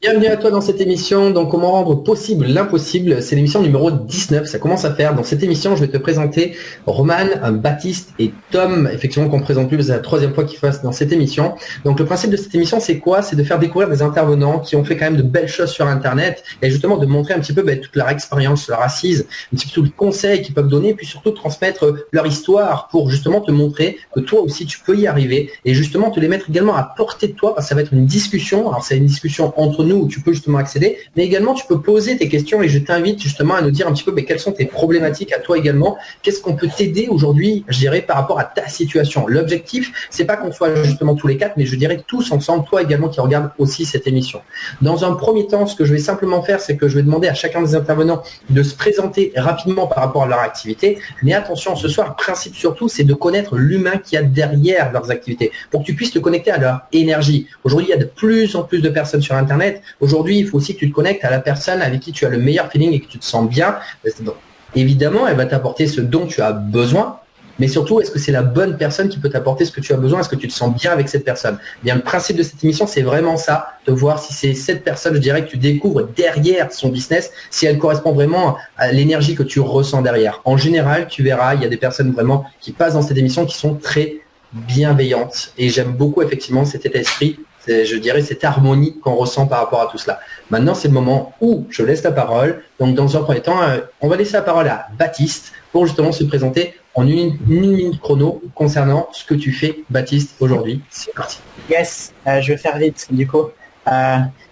Bienvenue à toi dans cette émission. Donc, comment rendre possible l'impossible? C'est l'émission numéro 19. Ça commence à faire. Dans cette émission, je vais te présenter Roman, Baptiste et Tom, effectivement, qu'on ne présente plus, c'est la troisième fois qu'ils fassent dans cette émission. Donc, le principe de cette émission, c'est quoi? C'est de faire découvrir des intervenants qui ont fait quand même de belles choses sur Internet et justement de montrer un petit peu toute leur expérience, leur assise, un petit peu tous les conseils qu'ils peuvent donner et puis surtout transmettre leur histoire pour justement te montrer que toi aussi, tu peux y arriver et justement te les mettre également à portée de toi parce que ça va être une discussion. Alors, c'est une discussion entre nous où tu peux justement accéder, mais également tu peux poser tes questions et je t'invite justement à nous dire un petit peu quelles sont tes problématiques à toi également, qu'est-ce qu'on peut t'aider aujourd'hui, je dirais, par rapport à ta situation. L'objectif, c'est pas qu'on soit justement tous les quatre, mais je dirais tous ensemble, toi également qui regarde aussi cette émission. Dans un premier temps, ce que je vais simplement faire, c'est que je vais demander à chacun des intervenants de se présenter rapidement par rapport à leur activité, mais attention, ce soir, le principe surtout, c'est de connaître l'humain qu'il y a derrière leurs activités, pour que tu puisses te connecter à leur énergie. Aujourd'hui, il y a de plus en plus de personnes sur Internet. Aujourd'hui, il faut aussi que tu te connectes à la personne avec qui tu as le meilleur feeling et que tu te sens bien. Donc, évidemment, elle va t'apporter ce dont tu as besoin, mais surtout, est-ce que c'est la bonne personne qui peut t'apporter ce que tu as besoin? Est-ce que tu te sens bien avec cette personne? Eh bien, le principe de cette émission, c'est vraiment ça, de voir si c'est cette personne, je dirais, que tu découvres derrière son business, si elle correspond vraiment à l'énergie que tu ressens derrière. En général, tu verras, il y a des personnes vraiment qui passent dans cette émission qui sont très bienveillantes. Et j'aime beaucoup effectivement cet état d'esprit, je dirais cette harmonie qu'on ressent par rapport à tout cela. Maintenant, c'est le moment où je laisse la parole. Donc, dans un premier temps, on va laisser la parole à Baptiste pour justement se présenter en une minute chrono concernant ce que tu fais, Baptiste, aujourd'hui. C'est parti. Yes, je vais faire vite du coup.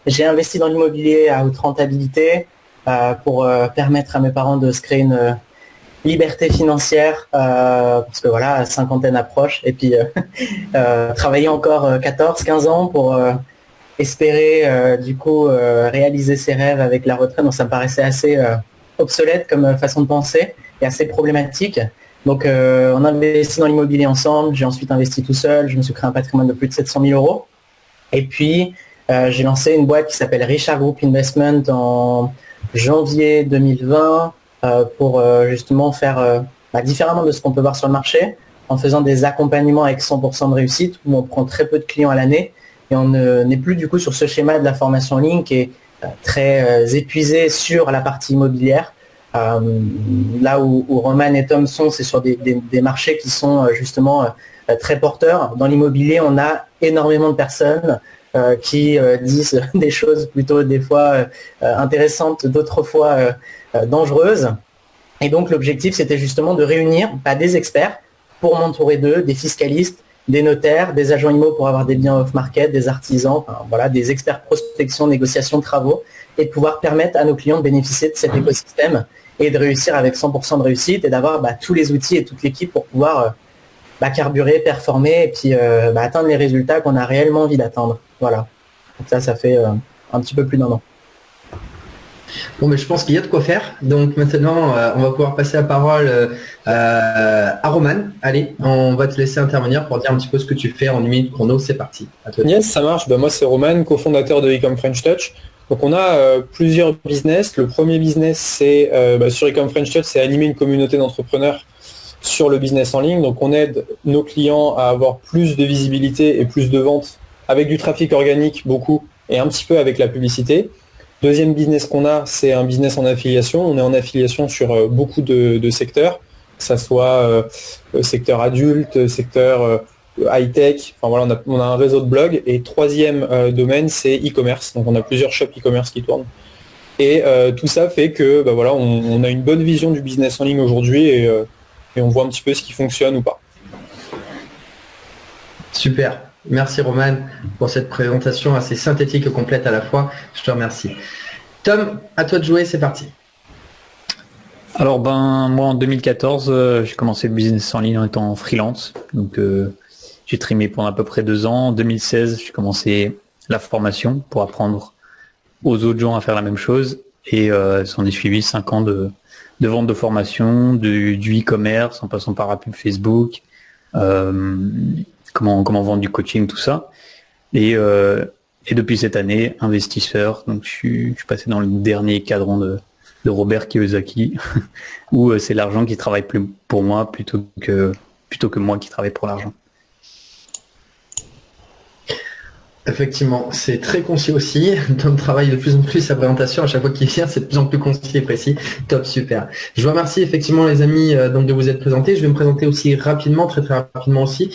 J'ai investi dans l'immobilier à haute rentabilité pour permettre à mes parents de se créer une liberté financière parce que voilà, cinquantaine approche et puis travailler encore 14-15 ans pour espérer du coup réaliser ses rêves avec la retraite. Donc ça me paraissait assez obsolète comme façon de penser et assez problématique. Donc on a investi dans l'immobilier ensemble, j'ai ensuite investi tout seul, je me suis créé un patrimoine de plus de 700 000 euros. Et puis j'ai lancé une boîte qui s'appelle Richard Group Investment en janvier 2020 pour justement faire différemment de ce qu'on peut voir sur le marché, en faisant des accompagnements avec 100% de réussite, où on prend très peu de clients à l'année, et on n'est plus du coup sur ce schéma de la formation en ligne qui est très épuisé sur la partie immobilière. Là où Roman et Tom sont, c'est sur des marchés qui sont justement très porteurs. Dans l'immobilier, on a énormément de personnes qui disent des choses plutôt des fois intéressantes, d'autres fois dangereuses. Et donc l'objectif, c'était justement de réunir des experts pour m'entourer d'eux, des fiscalistes, des notaires, des agents IMO pour avoir des biens off-market, des artisans, voilà, des experts prospection, négociation, travaux, et de pouvoir permettre à nos clients de bénéficier de cet écosystème et de réussir avec 100% de réussite et d'avoir tous les outils et toute l'équipe pour pouvoir carburer, performer et puis atteindre les résultats qu'on a réellement envie d'atteindre. Voilà. Donc ça fait un petit peu plus d'un an. Bon, mais je pense qu'il y a de quoi faire. Donc maintenant, on va pouvoir passer la parole à Roman. Allez, on va te laisser intervenir pour dire un petit peu ce que tu fais en une minute chrono. C'est parti. À toi. Yes, ça marche. Moi, c'est Roman, cofondateur de Ecom French Touch. Donc, on a plusieurs business. Le premier business, c'est sur Ecom French Touch, c'est animer une communauté d'entrepreneurs sur le business en ligne. Donc, on aide nos clients à avoir plus de visibilité et plus de ventes avec du trafic organique, beaucoup, et un petit peu avec la publicité. Deuxième business qu'on a, c'est un business en affiliation. On est en affiliation sur beaucoup de secteurs, que ce soit secteur adulte, secteur high-tech. Enfin, voilà, on a un réseau de blogs. Et troisième domaine, c'est e-commerce. Donc on a plusieurs shops e-commerce qui tournent. Et tout ça fait que voilà, on a une bonne vision du business en ligne aujourd'hui et on voit un petit peu ce qui fonctionne ou pas. Super. Merci Roman pour cette présentation assez synthétique et complète à la fois. Je te remercie. Tom, à toi de jouer, c'est parti. Alors moi en 2014, j'ai commencé le business en ligne en étant freelance. Donc j'ai trimé pendant à peu près 2 ans. En 2016, j'ai commencé la formation pour apprendre aux autres gens à faire la même chose. Et s'en est suivi 5 ans de vente de formation, du e-commerce, en passant par la pub Facebook. Comment vendre du coaching, tout ça. Et depuis cette année, investisseur. Donc je suis passé dans le dernier cadran de Robert Kiyosaki, où c'est l'argent qui travaille plus pour moi plutôt que moi qui travaille pour l'argent. Effectivement, c'est très concis aussi. Tom travaille de plus en plus sa présentation. À chaque fois qu'il vient, c'est de plus en plus concis et précis. Top, super. Je vous remercie effectivement les amis donc de vous être présentés. Je vais me présenter aussi rapidement, très très rapidement aussi.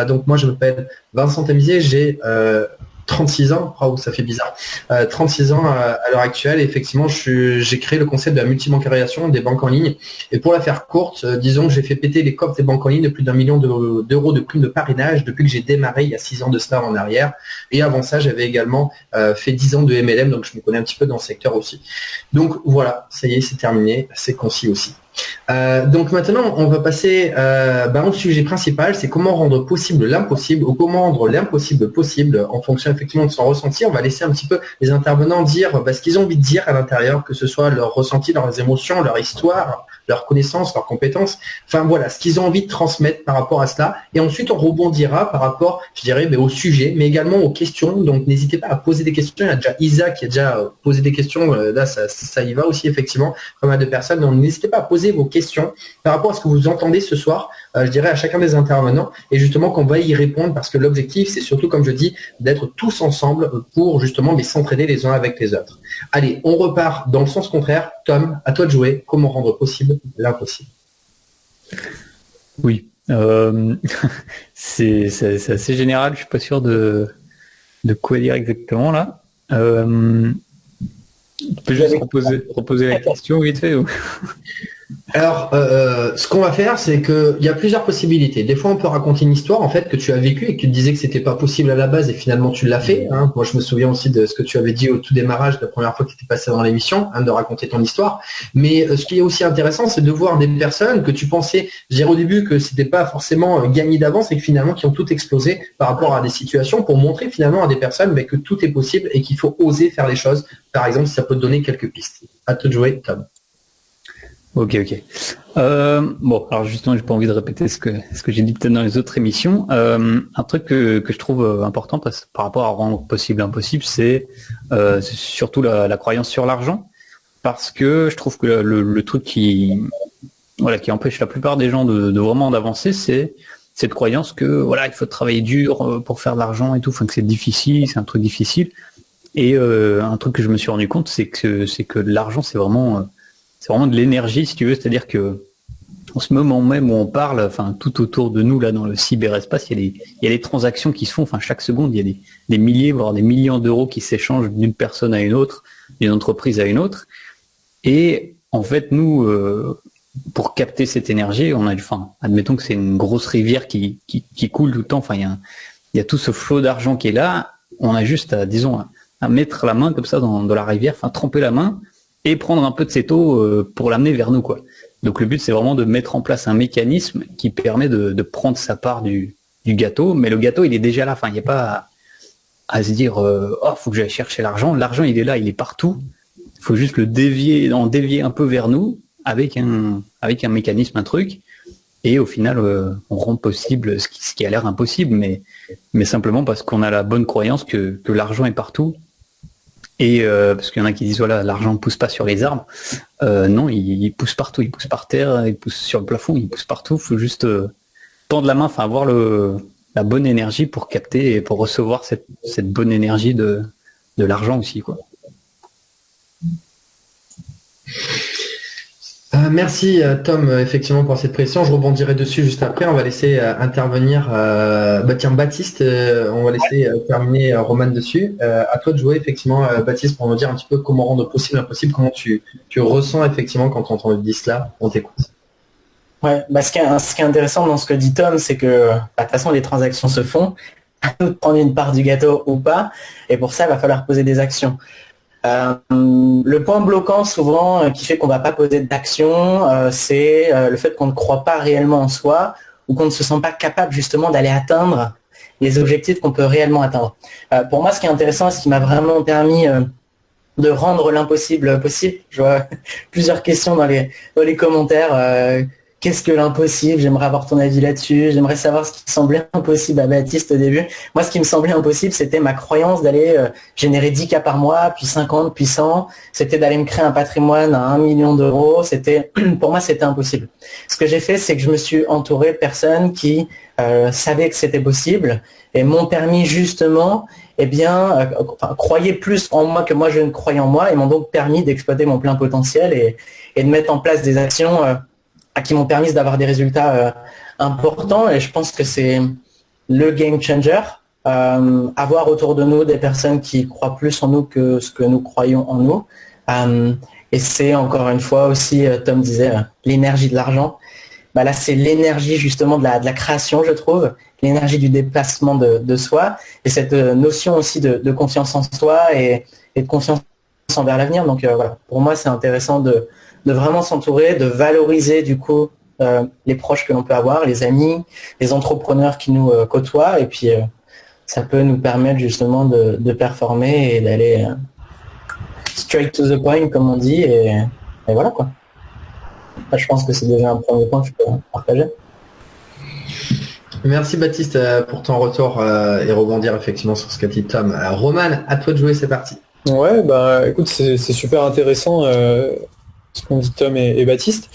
Donc moi je m'appelle Vincent Tamizier, j'ai 36 ans, oh, ça fait bizarre, 36 ans à l'heure actuelle. Et effectivement, j'ai créé le concept de la multibancarisation des banques en ligne. Et pour la faire courte, disons que j'ai fait péter les coffres des banques en ligne de plus d'1 million d'euros de primes de parrainage depuis que j'ai démarré il y a 6 ans de cela en arrière. Et avant ça, j'avais également fait 10 ans de MLM, donc je me connais un petit peu dans le secteur aussi. Donc voilà, ça y est, c'est terminé, c'est concis aussi. Donc maintenant, on va passer au sujet principal, c'est comment rendre possible l'impossible ou comment rendre l'impossible possible en fonction effectivement de son ressenti. On va laisser un petit peu les intervenants dire ce qu'ils ont envie de dire à l'intérieur, que ce soit leur ressenti, leurs émotions, leur histoire, leurs connaissances, leurs compétences, enfin voilà, ce qu'ils ont envie de transmettre par rapport à cela. Et ensuite, on rebondira par rapport, je dirais, au sujet, mais également aux questions. Donc n'hésitez pas à poser des questions. Il y a déjà Isa qui a déjà posé des questions. Là, ça y va aussi effectivement, pas mal de personnes. Donc n'hésitez pas à poser vos questions par rapport à ce que vous entendez ce soir, je dirais à chacun des intervenants, et justement qu'on va y répondre parce que l'objectif, c'est surtout, comme je dis, d'être tous ensemble pour justement s'entraider les uns avec les autres. Allez, on repart dans le sens contraire. Tom, à toi de jouer. Comment rendre possible l'impossible? Oui, c'est assez général, je suis pas sûr de quoi dire exactement là. Tu peux juste reposer la question vite fait ou... Alors, ce qu'on va faire, c'est qu'il y a plusieurs possibilités. Des fois, on peut raconter une histoire en fait que tu as vécue et que tu te disais que c'était pas possible à la base et finalement tu l'as fait. Hein. Moi, je me souviens aussi de ce que tu avais dit au tout démarrage, la première fois que tu étais passé dans l'émission, de raconter ton histoire. Mais ce qui est aussi intéressant, c'est de voir des personnes que tu pensais, je dirais au début, que c'était pas forcément gagné d'avance et que finalement qui ont tout explosé par rapport à des situations pour montrer finalement à des personnes que tout est possible et qu'il faut oser faire les choses. Par exemple, si ça peut te donner quelques pistes. À toi de jouer, Tom. Ok. Bon, alors justement, j'ai pas envie de répéter ce que j'ai dit peut-être dans les autres émissions. Un truc que je trouve important par rapport à rendre possible l'impossible, c'est surtout la croyance sur l'argent, parce que je trouve que le truc qui empêche la plupart des gens de vraiment d'avancer, c'est cette croyance que il faut travailler dur pour faire de l'argent et tout, enfin que c'est difficile, c'est un truc difficile. Et un truc que je me suis rendu compte, c'est que l'argent, c'est vraiment de l'énergie, si tu veux, c'est-à-dire que en ce moment même où on parle, enfin tout autour de nous là dans le cyberespace, il y a des transactions qui se font, enfin chaque seconde, il y a des milliers, voire des millions d'euros qui s'échangent d'une personne à une autre, d'une entreprise à une autre. Et en fait, nous, pour capter cette énergie, admettons que c'est une grosse rivière qui coule tout le temps, enfin il y a tout ce flot d'argent qui est là, on a juste à mettre la main comme ça dans la rivière, enfin tremper la main et prendre un peu de cette eau pour l'amener vers nous, quoi. Donc le but, c'est vraiment de mettre en place un mécanisme qui permet de prendre sa part du gâteau, mais le gâteau, il est déjà là. Enfin, il n'y a pas à se dire faut que j'aille chercher l'argent. L'argent, il est là, il est partout. Il faut juste en dévier un peu vers nous avec un mécanisme, un truc. Et au final, on rend possible ce qui a l'air impossible, mais simplement parce qu'on a la bonne croyance que l'argent est partout. Et parce qu'il y en a qui disent l'argent ne pousse pas sur les arbres. Non, il pousse partout, il pousse par terre, il pousse sur le plafond, il pousse partout. Il faut juste tendre la main, enfin avoir la bonne énergie pour capter et pour recevoir cette bonne énergie de l'argent aussi, quoi. Merci Tom, effectivement pour cette précision. Je rebondirai dessus juste après. On va laisser intervenir Baptiste, on va laisser terminer Roman dessus. À toi de jouer effectivement Baptiste pour nous dire un petit peu comment rendre possible l'impossible, comment tu ressens effectivement quand tu entends dire cela. On t'écoute. Ouais, ce qui est intéressant dans ce que dit Tom, c'est que de toute façon les transactions se font, à nous de prendre une part du gâteau ou pas, et pour ça il va falloir poser des actions. Le point bloquant souvent qui fait qu'on ne va pas poser d'action, c'est le fait qu'on ne croit pas réellement en soi ou qu'on ne se sent pas capable justement d'aller atteindre les objectifs qu'on peut réellement atteindre. Pour moi, ce qui est intéressant, ce qui m'a vraiment permis de rendre l'impossible possible, je vois plusieurs questions dans les commentaires. Qu'est-ce que l'impossible? J'aimerais avoir ton avis là-dessus. J'aimerais savoir ce qui semblait impossible à Baptiste au début. Moi, ce qui me semblait impossible, c'était ma croyance d'aller générer 10 cas par mois, puis 50, puis 100. C'était d'aller me créer un patrimoine à 1 million d'euros. Pour moi, c'était impossible. Ce que j'ai fait, c'est que je me suis entouré de personnes qui savaient que c'était possible et m'ont permis justement eh bien, croyaient plus en moi que moi je ne croyais en moi et m'ont donc permis d'exploiter mon plein potentiel et de mettre en place des actions qui m'ont permis d'avoir des résultats importants. Et je pense que c'est le game changer. Avoir autour de nous des personnes qui croient plus en nous que ce que nous croyons en nous. Et c'est encore une fois aussi, Tom disait, l'énergie de l'argent. Bah là, c'est l'énergie justement de la création, je trouve, l'énergie du déplacement de soi et cette notion aussi de confiance en soi et de confiance envers l'avenir. Donc voilà, pour moi, c'est intéressant de vraiment s'entourer, de valoriser du coup les proches que l'on peut avoir, les amis, les entrepreneurs qui nous côtoient et puis ça peut nous permettre justement de performer et d'aller straight to the point, comme on dit, et voilà quoi. Je pense que c'est déjà un premier point que je peux partager. Merci Baptiste pour ton retour et rebondir effectivement sur ce qu'a dit Tom. Alors, Roman, à toi de jouer, c'est parti. Ouais, bah écoute, c'est super intéressant ce qu'ont dit Tom et Baptiste.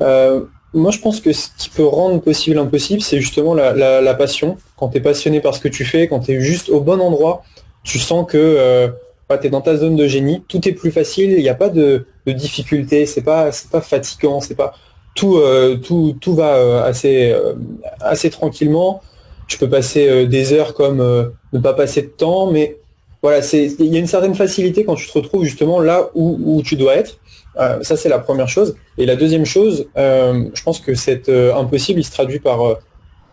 Moi, je pense que ce qui peut rendre possible l'impossible, c'est justement la passion. Quand tu es passionné par ce que tu fais, quand tu es juste au bon endroit, tu sens que tu es dans ta zone de génie, tout est plus facile, il n'y a pas de difficulté, c'est pas fatigant, c'est pas tout va assez tranquillement. Tu peux passer des heures comme ne pas passer de temps, mais voilà, il y a une certaine facilité quand tu te retrouves justement là où tu dois être. Ça, c'est la première chose. Et la deuxième chose, je pense que cet impossible, il se traduit par,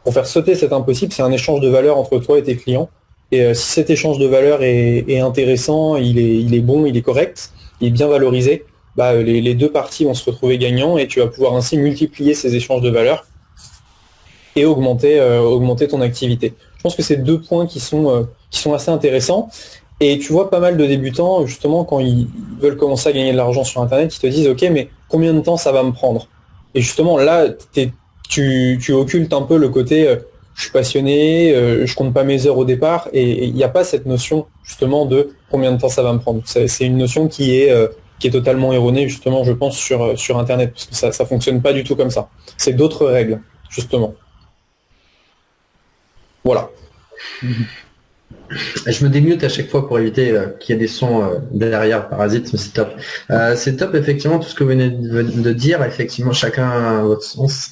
pour faire sauter cet impossible, c'est un échange de valeur entre toi et tes clients. Et si cet échange de valeur est intéressant, il est bon, il est correct, il est bien valorisé, bah, les deux parties vont se retrouver gagnants et tu vas pouvoir ainsi multiplier ces échanges de valeur et augmenter ton activité. Je pense que c'est deux points qui sont assez intéressants. Et tu vois pas mal de débutants, justement, quand ils veulent commencer à gagner de l'argent sur Internet, ils te disent « Ok, mais combien de temps ça va me prendre ?» Et justement, là, tu occultes un peu le côté je suis passionné, je compte pas mes heures au départ, et il n'y a pas cette notion, justement, de combien de temps ça va me prendre. C'est une notion qui est totalement erronée, justement, je pense, sur Internet, parce que ça fonctionne pas du tout comme ça. C'est d'autres règles, justement. Voilà. Je me démute à chaque fois pour éviter qu'il y ait des sons derrière parasites, mais c'est top. C'est top, effectivement, tout ce que vous venez de dire, effectivement, chacun à votre sens.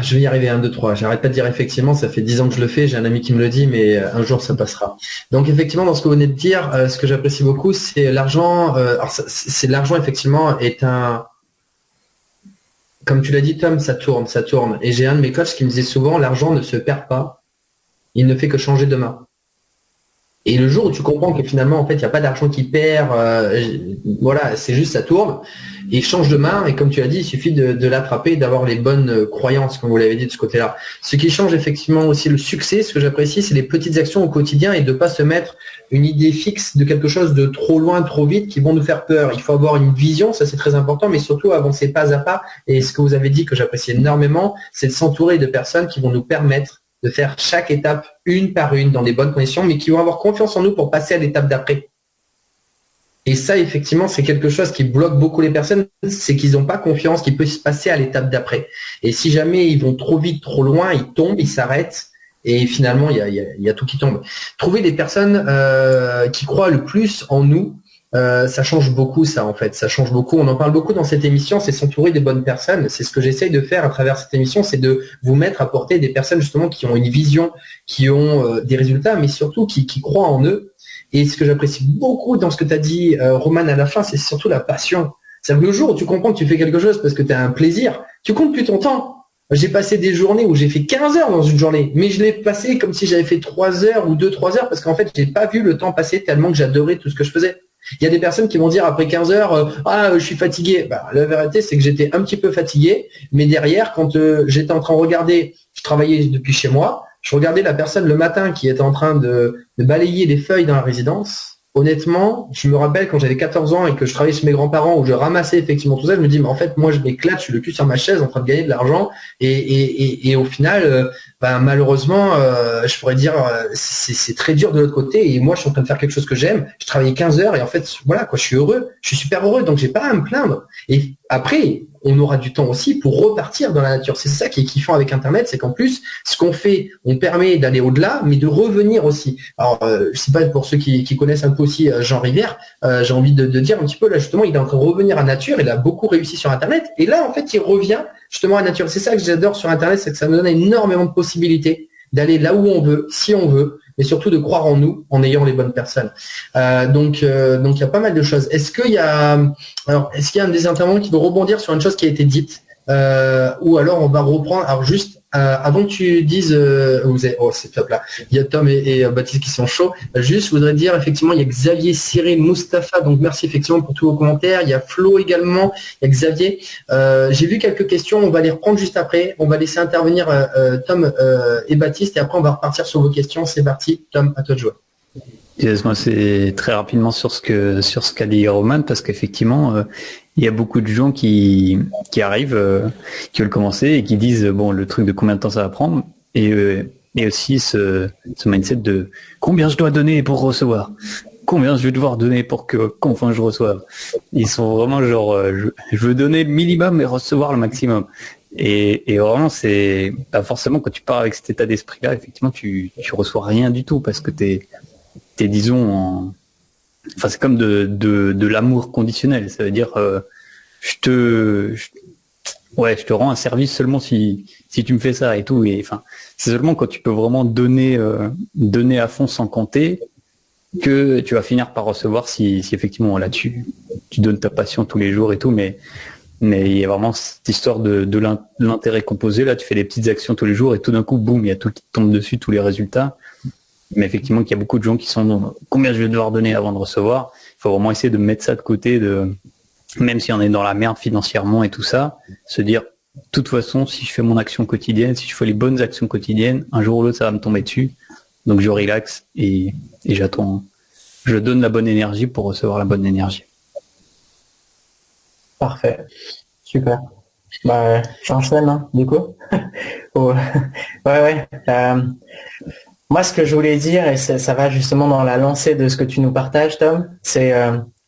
Je vais y arriver, 1, 2, 3. J'arrête pas de dire effectivement, ça fait 10 ans que je le fais, j'ai un ami qui me le dit, mais un jour ça passera. Donc effectivement, dans ce que vous venez de dire, ce que j'apprécie beaucoup, c'est l'argent. Alors c'est l'argent, effectivement, est un... Comme tu l'as dit, Tom, ça tourne. Et j'ai un de mes coachs qui me disait souvent, l'argent ne se perd pas, il ne fait que changer de main. Et le jour où tu comprends que finalement, en fait, il n'y a pas d'argent qui perd, voilà, c'est juste ça tourne, et il change de main, et comme tu as dit, il suffit de l'attraper et d'avoir les bonnes croyances, comme vous l'avez dit de ce côté-là. Ce qui change effectivement aussi le succès, ce que j'apprécie, c'est les petites actions au quotidien et de ne pas se mettre une idée fixe de quelque chose de trop loin, trop vite, qui vont nous faire peur. Il faut avoir une vision, ça c'est très important, mais surtout avancer pas à pas. Et ce que vous avez dit, que j'apprécie énormément, c'est de s'entourer de personnes qui vont nous permettre de faire chaque étape une par une dans des bonnes conditions, mais qui vont avoir confiance en nous pour passer à l'étape d'après. Et ça, effectivement, c'est quelque chose qui bloque beaucoup les personnes, c'est qu'ils n'ont pas confiance qu'ils peuvent se passer à l'étape d'après. Et si jamais ils vont trop vite, trop loin, ils tombent, ils s'arrêtent, et finalement, il y a tout qui tombe. Trouver des personnes qui croient le plus en nous, ça change beaucoup, ça, en fait. Ça change beaucoup. On en parle beaucoup dans cette émission, c'est s'entourer des bonnes personnes. C'est ce que j'essaye de faire à travers cette émission, c'est de vous mettre à porter des personnes, justement, qui ont une vision, qui ont des résultats, mais surtout qui croient en eux. Et ce que j'apprécie beaucoup dans ce que tu as dit, Roman, à la fin, c'est surtout la passion. C'est-à-dire que le jour où tu comprends que tu fais quelque chose parce que tu as un plaisir, tu comptes plus ton temps. J'ai passé des journées où j'ai fait 15 heures dans une journée, mais je l'ai passé comme si j'avais fait 3 heures ou 2-3 heures parce qu'en fait, j'ai pas vu le temps passer tellement que j'adorais tout ce que je faisais. Il y a des personnes qui vont dire après 15 heures, je suis fatigué. Bah, la vérité, c'est que j'étais un petit peu fatigué, mais derrière, quand j'étais en train de regarder, je travaillais depuis chez moi, je regardais la personne le matin qui était en train de balayer les feuilles dans la résidence. Honnêtement, je me rappelle quand j'avais 14 ans et que je travaillais chez mes grands-parents où je ramassais effectivement tout ça, je me dis, mais en fait, moi, je m'éclate, je suis le cul sur ma chaise en train de gagner de l'argent et au final, ben, malheureusement, je pourrais dire, c'est très dur de l'autre côté. Et moi, je suis en train de faire quelque chose que j'aime. Je travaillais 15 heures et en fait, voilà, quoi, je suis heureux. Je suis super heureux, donc j'ai pas à me plaindre. Et après, on aura du temps aussi pour repartir dans la nature. C'est ça qui est kiffant avec Internet, c'est qu'en plus, ce qu'on fait, on permet d'aller au-delà, mais de revenir aussi. Alors, je sais pas, pour ceux qui connaissent un peu aussi Jean Rivière, j'ai envie de dire un petit peu, là, justement, il est en train de revenir à nature. Il a beaucoup réussi sur Internet. Et là, en fait, il revient justement à nature. C'est ça que j'adore sur Internet, c'est que ça me donne énormément de possibilités d'aller là où on veut, si on veut, mais surtout de croire en nous en ayant les bonnes personnes. Donc il y a pas mal de choses. Est-ce qu'il y a un des intervenants qui veut rebondir sur une chose qui a été dite, ou alors on va reprendre. Alors juste avant que tu dises, c'est top là. Il y a Tom et Baptiste qui sont chauds. Juste, je voudrais dire effectivement, il y a Xavier, Cyril, Mustapha. Donc merci effectivement pour tous vos commentaires. Il y a Flo également. Il y a Xavier. J'ai vu quelques questions. On va les reprendre juste après. On va laisser intervenir Tom et Baptiste et après on va repartir sur vos questions. C'est parti. Tom, à toi de jouer. Moi, c'est très rapidement sur ce qu'a dit Roman, parce qu'effectivement, il y a beaucoup de gens qui arrivent, qui veulent commencer et qui disent bon, le truc de combien de temps ça va prendre, et aussi ce mindset de combien je dois donner pour recevoir, combien je vais devoir donner pour qu'enfin je reçoive. Ils sont vraiment genre je veux donner le minimum et recevoir le maximum. Et vraiment, c'est pas forcément quand tu pars avec cet état d'esprit-là, effectivement, tu reçois rien du tout parce que t'es disons enfin c'est comme de l'amour conditionnel, ça veut dire je te rends un service seulement si tu me fais ça et tout, et enfin c'est seulement quand tu peux vraiment donner à fond sans compter que tu vas finir par recevoir si effectivement là tu donnes ta passion tous les jours et tout, mais il y a vraiment cette histoire de l'intérêt composé. Là tu fais des petites actions tous les jours et tout d'un coup boum, il y a tout qui tombe dessus, tous les résultats. Mais effectivement, qu'il y a beaucoup de gens qui sont dans combien je vais devoir donner avant de recevoir. Il faut vraiment essayer de mettre ça de côté, même si on est dans la merde financièrement et tout ça, se dire, de toute façon, si je fais mon action quotidienne, si je fais les bonnes actions quotidiennes, un jour ou l'autre, ça va me tomber dessus. Donc je relaxe et j'attends. Je donne la bonne énergie pour recevoir la bonne énergie. Parfait. Super. Bah, j'enchaîne, hein, du coup. Oh. Ouais. Moi, ce que je voulais dire, et ça va justement dans la lancée de ce que tu nous partages, Tom, c'est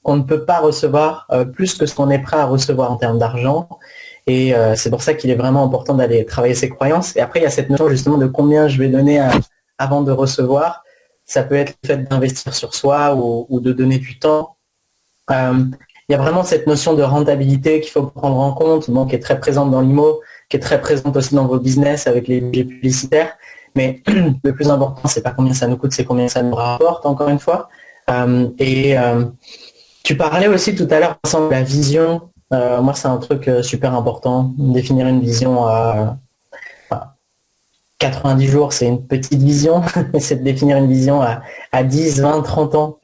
qu'on ne peut pas recevoir plus que ce qu'on est prêt à recevoir en termes d'argent. Et c'est pour ça qu'il est vraiment important d'aller travailler ses croyances. Et après, il y a cette notion justement de combien je vais donner avant de recevoir. Ça peut être le fait d'investir sur soi ou de donner du temps. Il y a vraiment cette notion de rentabilité qu'il faut prendre en compte, donc qui est très présente dans l'IMO, qui est très présente aussi dans vos business avec les budgets publicitaires. Mais le plus important, c'est pas combien ça nous coûte, c'est combien ça nous rapporte, encore une fois. Tu parlais aussi tout à l'heure de la vision. Moi, c'est un truc super important. Définir une vision à 90 jours, c'est une petite vision. Mais c'est de définir une vision à 10, 20, 30 ans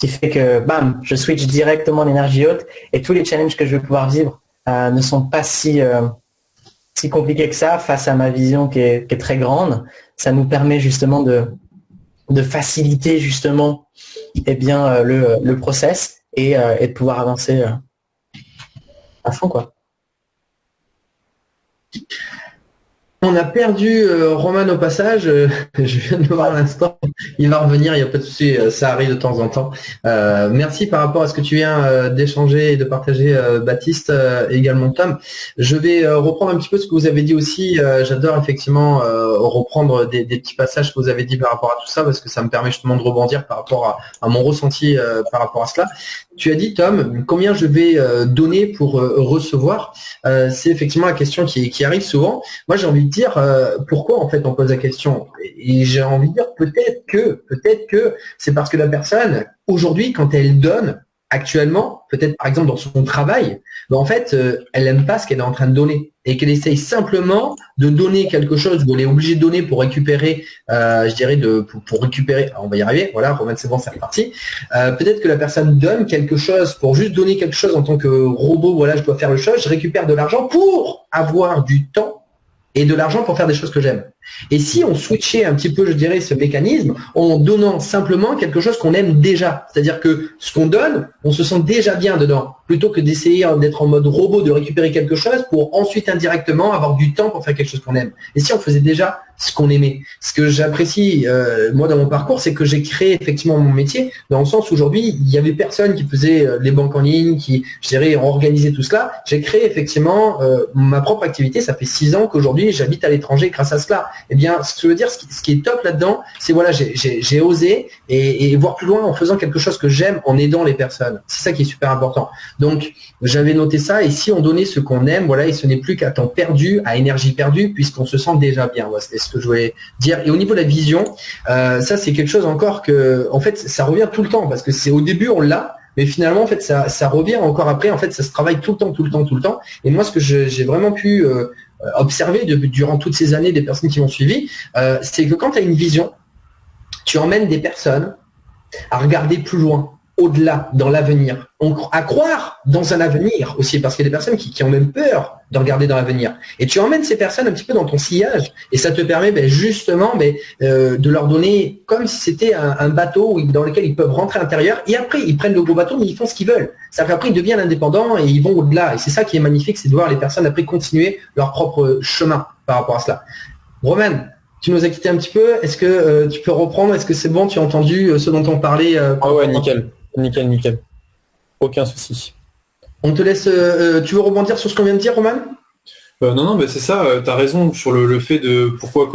qui fait que, bam, je switch directement l'énergie haute et tous les challenges que je vais pouvoir vivre ne sont pas si compliqué que ça face à ma vision qui est très grande. Ça nous permet justement de faciliter justement le process et de pouvoir avancer à fond, quoi. On a perdu Roman au passage, je viens de le voir à l'instant, il va revenir, il n'y a pas de souci, ça arrive de temps en temps. Merci par rapport à ce que tu viens d'échanger et de partager, Baptiste, et également Tom. Je vais reprendre un petit peu ce que vous avez dit aussi, j'adore effectivement reprendre des petits passages que vous avez dit par rapport à tout ça, parce que ça me permet justement de rebondir par rapport à mon ressenti par rapport à cela. Tu as dit, Tom, combien je vais donner pour recevoir, c'est effectivement la question qui arrive souvent. Moi, j'ai envie de dire pourquoi en fait on pose la question. Et j'ai envie de dire peut-être que c'est parce que la personne, aujourd'hui, quand elle donne, actuellement, peut-être par exemple dans son travail, ben en fait, elle n'aime pas ce qu'elle est en train de donner et qu'elle essaye simplement de donner quelque chose où elle est obligée de donner pour récupérer, je dirais, pour récupérer, on va y arriver, voilà, Roman, c'est bon, c'est reparti. Peut-être que la personne donne quelque chose pour juste donner quelque chose en tant que robot, voilà, je dois faire le chose, je récupère de l'argent pour avoir du temps et de l'argent pour faire des choses que j'aime. Et si on switchait un petit peu, je dirais, ce mécanisme en donnant simplement quelque chose qu'on aime déjà, c'est-à-dire que ce qu'on donne, on se sent déjà bien dedans, plutôt que d'essayer d'être en mode robot, de récupérer quelque chose pour ensuite indirectement avoir du temps pour faire quelque chose qu'on aime. Et si on faisait déjà ce qu'on aimait. Ce que j'apprécie, moi, dans mon parcours, c'est que j'ai créé effectivement mon métier, dans le sens où aujourd'hui, il y avait personne qui faisait les banques en ligne, qui, je dirais, organisait tout cela. J'ai créé effectivement ma propre activité. Ça fait 6 ans qu'aujourd'hui, j'habite à l'étranger grâce à cela. Eh bien, ce que je veux dire, ce qui est top là-dedans, c'est voilà, j'ai osé et voir plus loin en faisant quelque chose que j'aime, en aidant les personnes. C'est ça qui est super important. Donc, j'avais noté ça, et si on donnait ce qu'on aime, voilà, et ce n'est plus qu'à temps perdu, à énergie perdue, puisqu'on se sent déjà bien. Voilà, c'est ce que je voulais dire. Et au niveau de la vision, ça c'est quelque chose encore que, en fait, ça revient tout le temps, parce que c'est au début on l'a, mais finalement en fait ça revient encore après. En fait, ça se travaille tout le temps. Et moi, ce que j'ai vraiment pu observer durant toutes ces années des personnes qui m'ont suivi, c'est que quand tu as une vision, tu emmènes des personnes à regarder plus loin, au-delà, dans l'avenir, à croire dans un avenir aussi, parce qu'il y a des personnes qui ont même peur de regarder dans l'avenir. Et tu emmènes ces personnes un petit peu dans ton sillage, et ça te permet justement de leur donner, comme si c'était un bateau dans lequel ils peuvent rentrer à l'intérieur, et après ils prennent le gros bateau, mais ils font ce qu'ils veulent. Ça fait après ils deviennent indépendants et ils vont au-delà. Et c'est ça qui est magnifique, c'est de voir les personnes après continuer leur propre chemin par rapport à cela. Roman, tu nous as quitté un petit peu. Est-ce que tu peux reprendre? Est-ce que c'est bon? Tu as entendu ce dont on parlait? Ah ouais, nickel. Aucun souci. On te laisse. Tu veux rebondir sur ce qu'on vient de dire, Roman? Non, c'est ça. Tu as raison sur le fait de pourquoi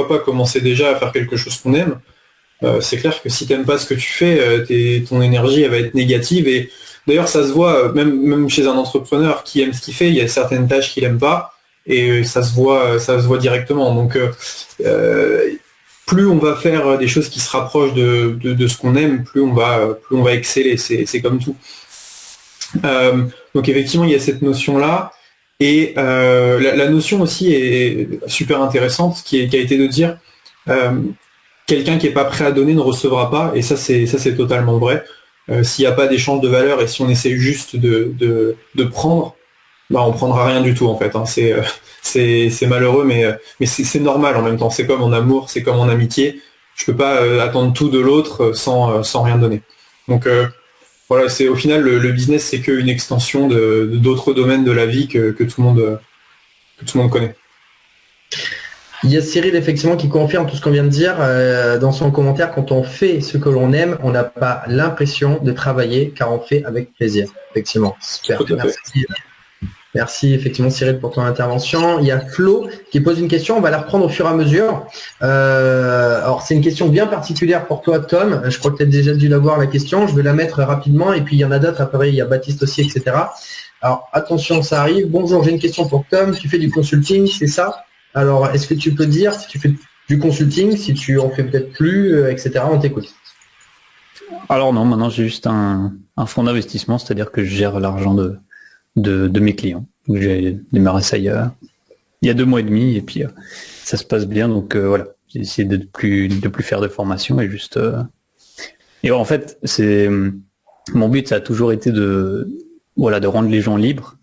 pas commencer déjà à faire quelque chose qu'on aime. C'est clair que si t'aimes pas ce que tu fais, ton énergie elle va être négative. Et d'ailleurs, ça se voit même chez un entrepreneur qui aime ce qu'il fait. Il y a certaines tâches qu'il aime pas, et ça se voit directement. Donc plus on va faire des choses qui se rapprochent de ce qu'on aime, plus on va exceller. C'est comme tout. Donc effectivement, il y a cette notion-là. Et la notion aussi est super intéressante, qui a été de dire quelqu'un qui n'est pas prêt à donner ne recevra pas. Et ça, c'est totalement vrai. S'il n'y a pas d'échange de valeur et si on essaie juste de prendre, on prendra rien du tout en fait. Hein. C'est malheureux, mais c'est normal en même temps. C'est comme en amour, c'est comme en amitié. Je peux pas attendre tout de l'autre sans rien donner. Donc voilà, c'est au final le business, c'est qu'une extension d'autres domaines de la vie que tout le monde connaît. Il y a Cyril effectivement qui confirme tout ce qu'on vient de dire dans son commentaire. Quand on fait ce que l'on aime, on n'a pas l'impression de travailler car on fait avec plaisir. Effectivement, super. Merci effectivement Cyril pour ton intervention. Il y a Flo qui pose une question, on va la reprendre au fur et à mesure. Alors c'est une question bien particulière pour toi Tom, je crois que tu as déjà dû la voir la question, je vais la mettre rapidement et puis il y en a d'autres, après il y a Baptiste aussi, etc. Alors attention, ça arrive. Bonjour, j'ai une question pour Tom, tu fais du consulting, c'est ça? Alors est-ce que tu peux dire si tu fais du consulting, si tu en fais peut-être plus, etc. On t'écoute. Alors non, maintenant j'ai juste un fonds d'investissement, c'est-à-dire que je gère l'argent de mes clients. J'ai démarré ça il y a 2 mois et demi et puis ça se passe bien. Donc voilà, j'ai essayé de plus faire de formation et juste et en fait c'est mon but, ça a toujours été de rendre les gens libres.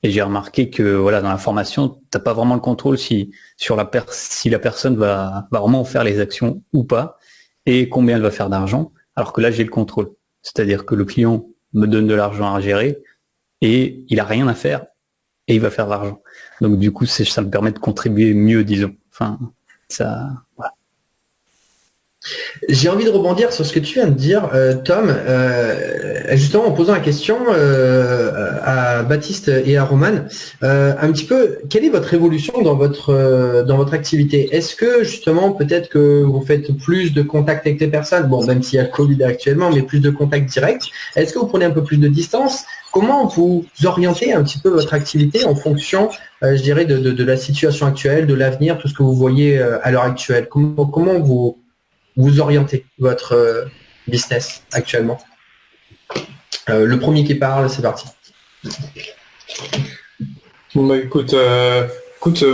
Et j'ai remarqué que voilà, dans la formation, t'as pas vraiment le contrôle si la personne va vraiment faire les actions ou pas et combien elle va faire d'argent. Alors que là, j'ai le contrôle. C'est-à-dire que le client me donne de l'argent à gérer et il a rien à faire et il va faire de l'argent. Donc du coup, ça me permet de contribuer mieux, disons. Enfin, ça, voilà. J'ai envie de rebondir sur ce que tu viens de dire, Tom, justement en posant la question à Baptiste et à Roman, un petit peu, quelle est votre évolution dans votre activité? Est-ce que justement peut-être que vous faites plus de contacts avec les personnes, bon même s'il y a le Covid actuellement, mais plus de contacts directs? Est-ce que vous prenez un peu plus de distance? Comment vous orientez un petit peu votre activité en fonction, je dirais, de la situation actuelle, de l'avenir, tout ce que vous voyez à l'heure actuelle? Comment vous orientez votre business actuellement? Le premier qui parle, c'est parti. Bon bah écoute,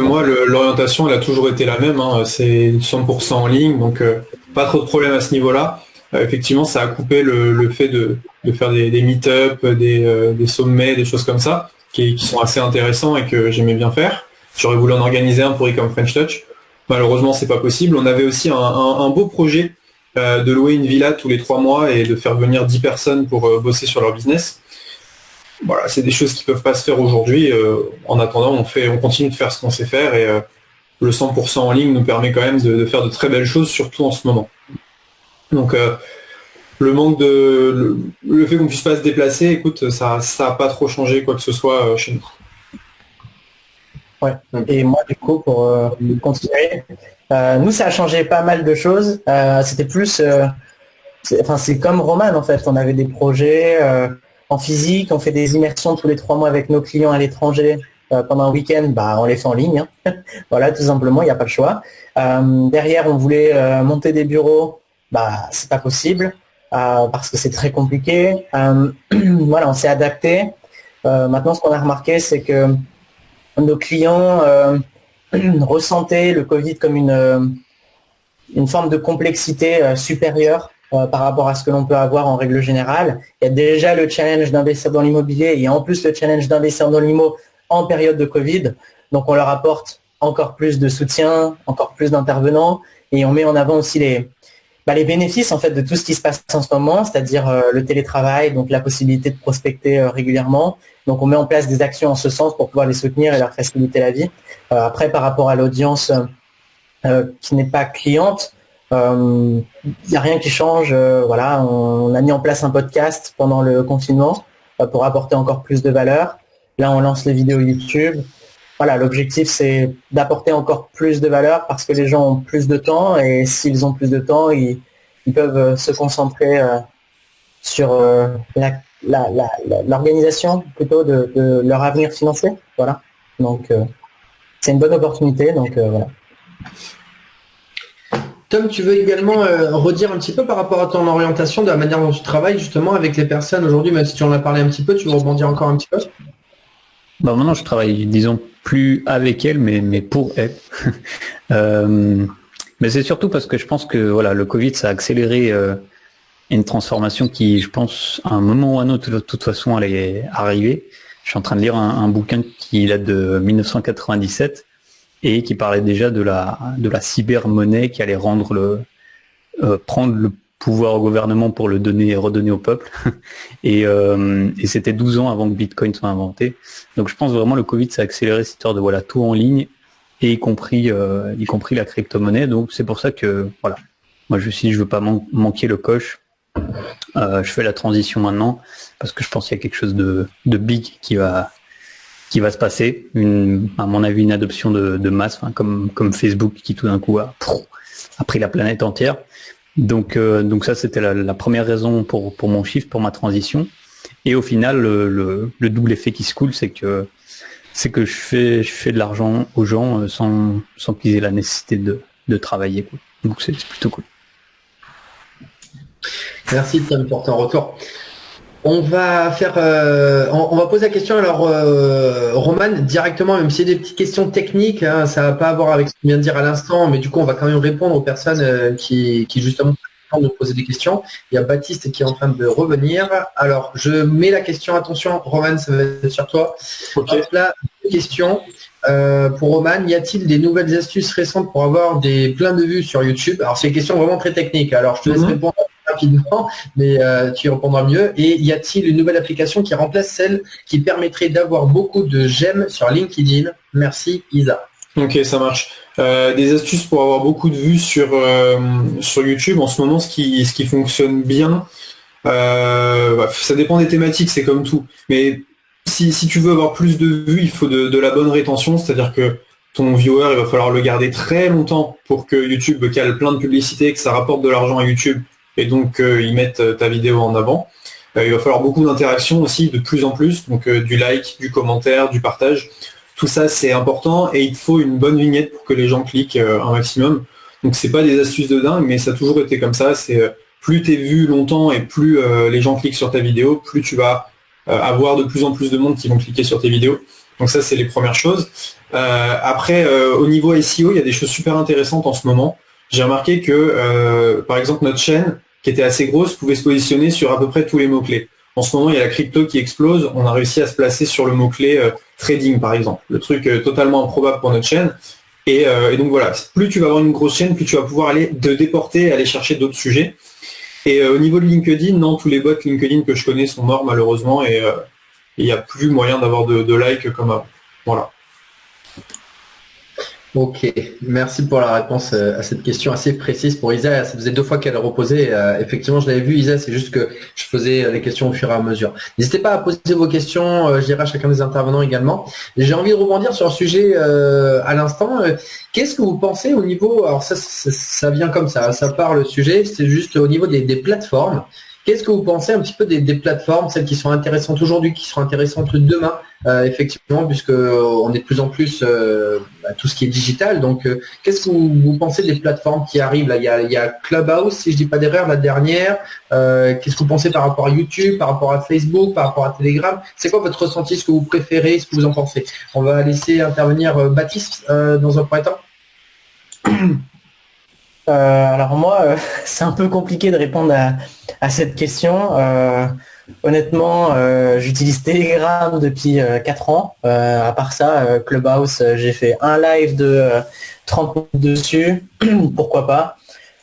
moi l'orientation elle a toujours été la même, hein. C'est 100% en ligne, donc pas trop de problèmes à ce niveau-là. Effectivement, ça a coupé le fait de faire des meet-up, des sommets, des choses comme ça, qui sont assez intéressants et que j'aimais bien faire. J'aurais voulu en organiser un pour Ecom French Touch. malheureusement c'est pas possible. On avait aussi un beau projet de louer une villa tous les 3 mois et de faire venir 10 personnes pour bosser sur leur business. Voilà, c'est des choses qui peuvent pas se faire aujourd'hui. En attendant, on continue de faire ce qu'on sait faire et le 100% en ligne nous permet quand même de faire de très belles choses, surtout en ce moment. Donc le fait qu'on puisse pas se déplacer, écoute, ça a pas trop changé quoi que ce soit chez nous. Ouais. Et moi, du coup, pour continuer, nous, ça a changé pas mal de choses. C'était plus, c'est comme Roman en fait. On avait des projets en physique, on fait des immersions tous les 3 mois avec nos clients à l'étranger. Pendant un week-end, on les fait en ligne. Hein. Voilà, tout simplement, il n'y a pas le choix. Derrière, on voulait monter des bureaux, c'est pas possible parce que c'est très compliqué. Voilà, on s'est adapté. Maintenant, ce qu'on a remarqué, c'est que nos clients ressentaient le Covid comme une forme de complexité supérieure par rapport à ce que l'on peut avoir en règle générale. Il y a déjà le challenge d'investir dans l'immobilier et en plus le challenge d'investir dans l'immo en période de Covid. Donc on leur apporte encore plus de soutien, encore plus d'intervenants et on met en avant aussi les bénéfices en fait de tout ce qui se passe en ce moment, c'est-à-dire le télétravail, donc la possibilité de prospecter régulièrement. Donc on met en place des actions en ce sens pour pouvoir les soutenir et leur faciliter la vie. Après, par rapport à l'audience qui n'est pas cliente, il n'y a rien qui change. Voilà, on a mis en place un podcast pendant le confinement pour apporter encore plus de valeur. Là, on lance les vidéos YouTube. Voilà, l'objectif, c'est d'apporter encore plus de valeur parce que les gens ont plus de temps et s'ils ont plus de temps, ils peuvent se concentrer sur l'organisation plutôt de leur avenir financier. Voilà. Donc, c'est une bonne opportunité. Donc, voilà. Tom, tu veux également redire un petit peu par rapport à ton orientation, de la manière dont tu travailles justement avec les personnes aujourd'hui, même si tu en as parlé un petit peu, tu veux rebondir encore un petit peu? Maintenant, je travaille, disons, plus avec elles, mais pour elles. Mais c'est surtout parce que je pense que voilà, le Covid, ça a accéléré une transformation qui, je pense, à un moment ou à un autre, de toute façon, allait arriver. Je suis en train de lire un bouquin qui date de 1997 et qui parlait déjà de la cybermonnaie qui allait prendre le pouvoir au gouvernement pour le redonner au peuple. Et c'était 12 ans avant que Bitcoin soit inventé. Donc je pense vraiment le Covid, ça a accéléré cette histoire de tout en ligne, et y compris la crypto-monnaie. Donc c'est pour ça que voilà, moi je veux pas manquer le coche. Je fais la transition maintenant parce que je pense qu'il y a quelque chose de big qui va se passer. À mon avis, une adoption de masse, comme Facebook qui tout d'un coup a pris la planète entière. Donc ça, c'était la première raison pour mon shift, pour ma transition. Et au final, le double effet qui se coule, c'est que je fais de l'argent aux gens sans qu'ils aient la nécessité de travailler, quoi. Donc c'est plutôt cool. Merci Tom pour ton retour. On va faire, on va poser la question alors Roman directement, même si c'est des petites questions techniques, hein, ça va pas avoir avec ce qu'on vient de dire à l'instant, mais du coup on va quand même répondre aux personnes qui justement nous poser des questions. Il y a Baptiste qui est en train de revenir. Alors je mets la question, attention Roman, ça va être sur toi. Okay. Donc là, question pour Roman, y a-t-il des nouvelles astuces récentes pour avoir plein de vues sur YouTube? Alors c'est une question vraiment très technique, alors je te laisse répondre rapidement, mais tu y répondras mieux. Et y a-t-il une nouvelle application qui remplace celle qui permettrait d'avoir beaucoup de j'aime sur LinkedIn? Merci Isa. Ok, ça marche. Des astuces pour avoir beaucoup de vues sur YouTube. En ce moment, ce qui fonctionne bien, ça dépend des thématiques, c'est comme tout. Mais si tu veux avoir plus de vues, il faut de la bonne rétention, c'est-à-dire que ton viewer, il va falloir le garder très longtemps pour que YouTube cale plein de publicités, que ça rapporte de l'argent à YouTube, et donc ils mettent ta vidéo en avant. Il va falloir beaucoup d'interactions aussi, de plus en plus, donc du like, du commentaire, du partage. Tout ça, c'est important, et il faut une bonne vignette pour que les gens cliquent un maximum. Donc c'est pas des astuces de dingue, mais ça a toujours été comme ça. C'est plus t'es vu longtemps et plus les gens cliquent sur ta vidéo, plus tu vas avoir de plus en plus de monde qui vont cliquer sur tes vidéos. Donc ça, c'est les premières choses. Après, au niveau SEO, il y a des choses super intéressantes en ce moment. J'ai remarqué que, par exemple, notre chaîne, qui était assez grosse, pouvait se positionner sur à peu près tous les mots-clés. En ce moment, il y a la crypto qui explose. On a réussi à se placer sur le mot-clé trading, par exemple. Le truc totalement improbable pour notre chaîne. Et donc voilà, plus tu vas avoir une grosse chaîne, plus tu vas pouvoir aller te déporter, aller chercher d'autres sujets. Et au niveau de LinkedIn, non, tous les bots LinkedIn que je connais sont morts malheureusement, et il n'y a plus moyen d'avoir de likes comme avant. Voilà. Ok, merci pour la réponse à cette question assez précise pour Isa. Ça faisait 2 fois qu'elle reposait. Effectivement, je l'avais vu, Isa, c'est juste que je faisais les questions au fur et à mesure. N'hésitez pas à poser vos questions, je dirais à chacun des intervenants également. J'ai envie de rebondir sur un sujet à l'instant. Qu'est-ce que vous pensez au niveau, alors ça vient comme ça part le sujet, c'est juste au niveau des plateformes. Qu'est-ce que vous pensez un petit peu des plateformes, celles qui sont intéressantes aujourd'hui, qui seront intéressantes demain, effectivement, puisque on est de plus en plus tout ce qui est digital. Donc, qu'est-ce que vous pensez des plateformes qui arrivent là, il y a Clubhouse, si je dis pas d'erreur, la dernière. Qu'est-ce que vous pensez par rapport à YouTube, par rapport à Facebook, par rapport à Telegram? C'est quoi votre ressenti, ce que vous préférez, ce que vous en pensez? On va laisser intervenir Baptiste dans un premier temps. Alors moi, c'est un peu compliqué de répondre à cette question. Honnêtement, j'utilise Telegram depuis 4 ans. À part ça, Clubhouse, j'ai fait un live de 30 minutes dessus. Pourquoi pas.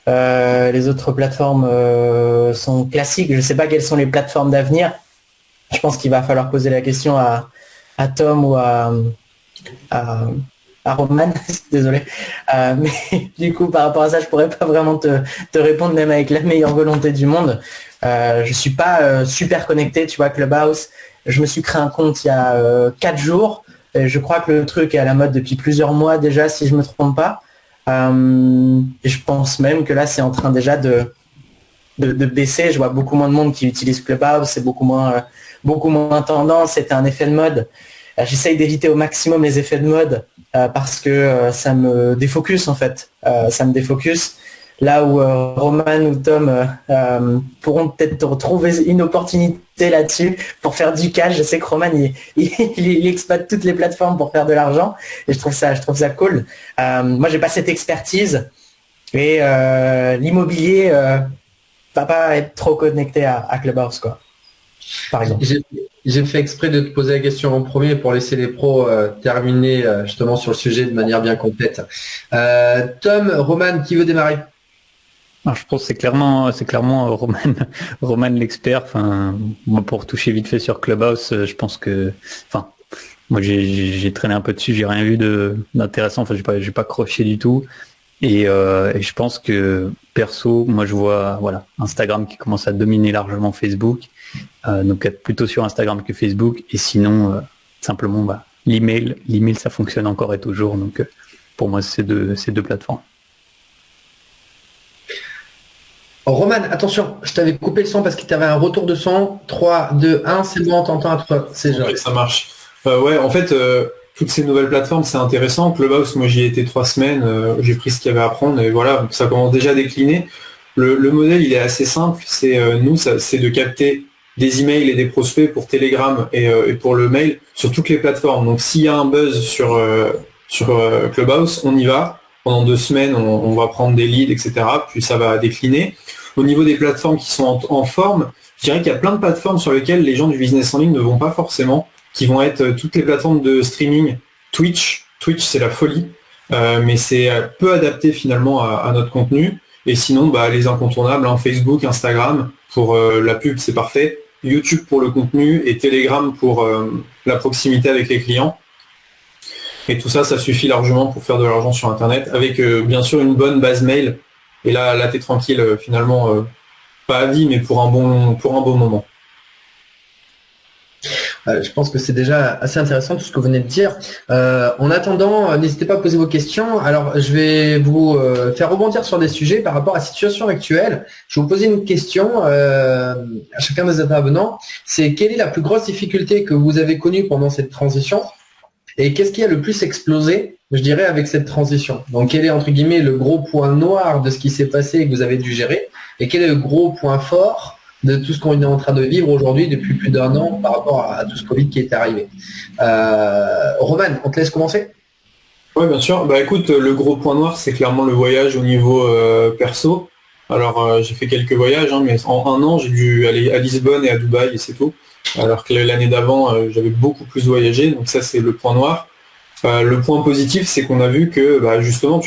Les autres plateformes sont classiques. Je ne sais pas quelles sont les plateformes d'avenir. Je pense qu'il va falloir poser la question à Tom ou à Roman, désolé. Mais du coup, par rapport à ça, je pourrais pas vraiment te répondre, même avec la meilleure volonté du monde. Je suis pas super connecté, tu vois, Clubhouse. Je me suis créé un compte il y a 4 jours. Et je crois que le truc est à la mode depuis plusieurs mois déjà, si je me trompe pas. Et je pense même que là, c'est en train déjà de baisser. Je vois beaucoup moins de monde qui utilise Clubhouse. C'est beaucoup moins tendance. C'était un effet de mode. J'essaye d'éviter au maximum les effets de mode parce que ça me défocus en fait. Ça me défocus. Là où Roman ou Tom pourront peut-être retrouver une opportunité là-dessus pour faire du cash. Je sais que Roman il exploite toutes les plateformes pour faire de l'argent et je trouve ça cool. Moi j'ai pas cette expertise et l'immobilier va pas être trop connecté à Clubhouse quoi. Par exemple. J'ai fait exprès de te poser la question en premier pour laisser les pros terminer justement sur le sujet de manière bien complète. Tom, Roman, qui veut démarrer? Je pense que c'est clairement Roman l'expert. Enfin, moi pour toucher vite fait sur Clubhouse, je pense que, enfin, moi j'ai traîné un peu dessus, j'ai rien vu d'intéressant. Enfin, j'ai pas croché du tout. Et je pense que perso, moi je vois voilà Instagram qui commence à dominer largement Facebook, donc être plutôt sur Instagram que Facebook. Et sinon simplement l'email ça fonctionne encore et toujours. Donc pour moi c'est deux plateformes. Roman, attention, je t'avais coupé le son parce que tu avais un retour de son. 3, 2, 1, c'est bon, on t'entend à toi. C'est genre. Ça marche. Ouais, en fait, toutes ces nouvelles plateformes, c'est intéressant. Clubhouse, moi j'y ai été 3 semaines, j'ai pris ce qu'il y avait à prendre et voilà, ça commence déjà à décliner. Le modèle, il est assez simple. C'est c'est de capter des emails et des prospects pour Telegram et pour le mail sur toutes les plateformes. Donc s'il y a un buzz sur Clubhouse, on y va. Pendant 2 semaines, on va prendre des leads, etc. Puis ça va décliner. Au niveau des plateformes qui sont en forme, je dirais qu'il y a plein de plateformes sur lesquelles les gens du business en ligne ne vont pas forcément, qui vont être toutes les plateformes de streaming. Twitch, c'est la folie, mais c'est peu adapté finalement à notre contenu. Et sinon, les incontournables, Facebook, Instagram, pour la pub, c'est parfait. YouTube pour le contenu et Telegram pour la proximité avec les clients. Et tout ça, ça suffit largement pour faire de l'argent sur Internet, avec bien sûr une bonne base mail. Et là t'es tranquille, finalement, pas à vie, mais pour un bon moment. Je pense que c'est déjà assez intéressant tout ce que vous venez de dire. En attendant, n'hésitez pas à poser vos questions. Alors, je vais vous faire rebondir sur des sujets par rapport à la situation actuelle. Je vais vous poser une question à chacun des intervenants. C'est quelle est la plus grosse difficulté que vous avez connue pendant cette transition? Et qu'est-ce qui a le plus explosé, je dirais, avec cette transition? Donc, quel est, entre guillemets, le gros point noir de ce qui s'est passé et que vous avez dû gérer? Et quel est le gros point fort de tout ce qu'on est en train de vivre aujourd'hui depuis plus d'1 an par rapport à tout ce Covid qui est arrivé? Roman, on te laisse commencer? Oui, bien sûr. Écoute, le gros point noir, c'est clairement le voyage au niveau perso. Alors, j'ai fait quelques voyages, mais en 1 an, j'ai dû aller à Lisbonne et à Dubaï et c'est tout. Alors que l'année d'avant, j'avais beaucoup plus voyagé, donc ça c'est le point noir. Le point positif, c'est qu'on a vu que justement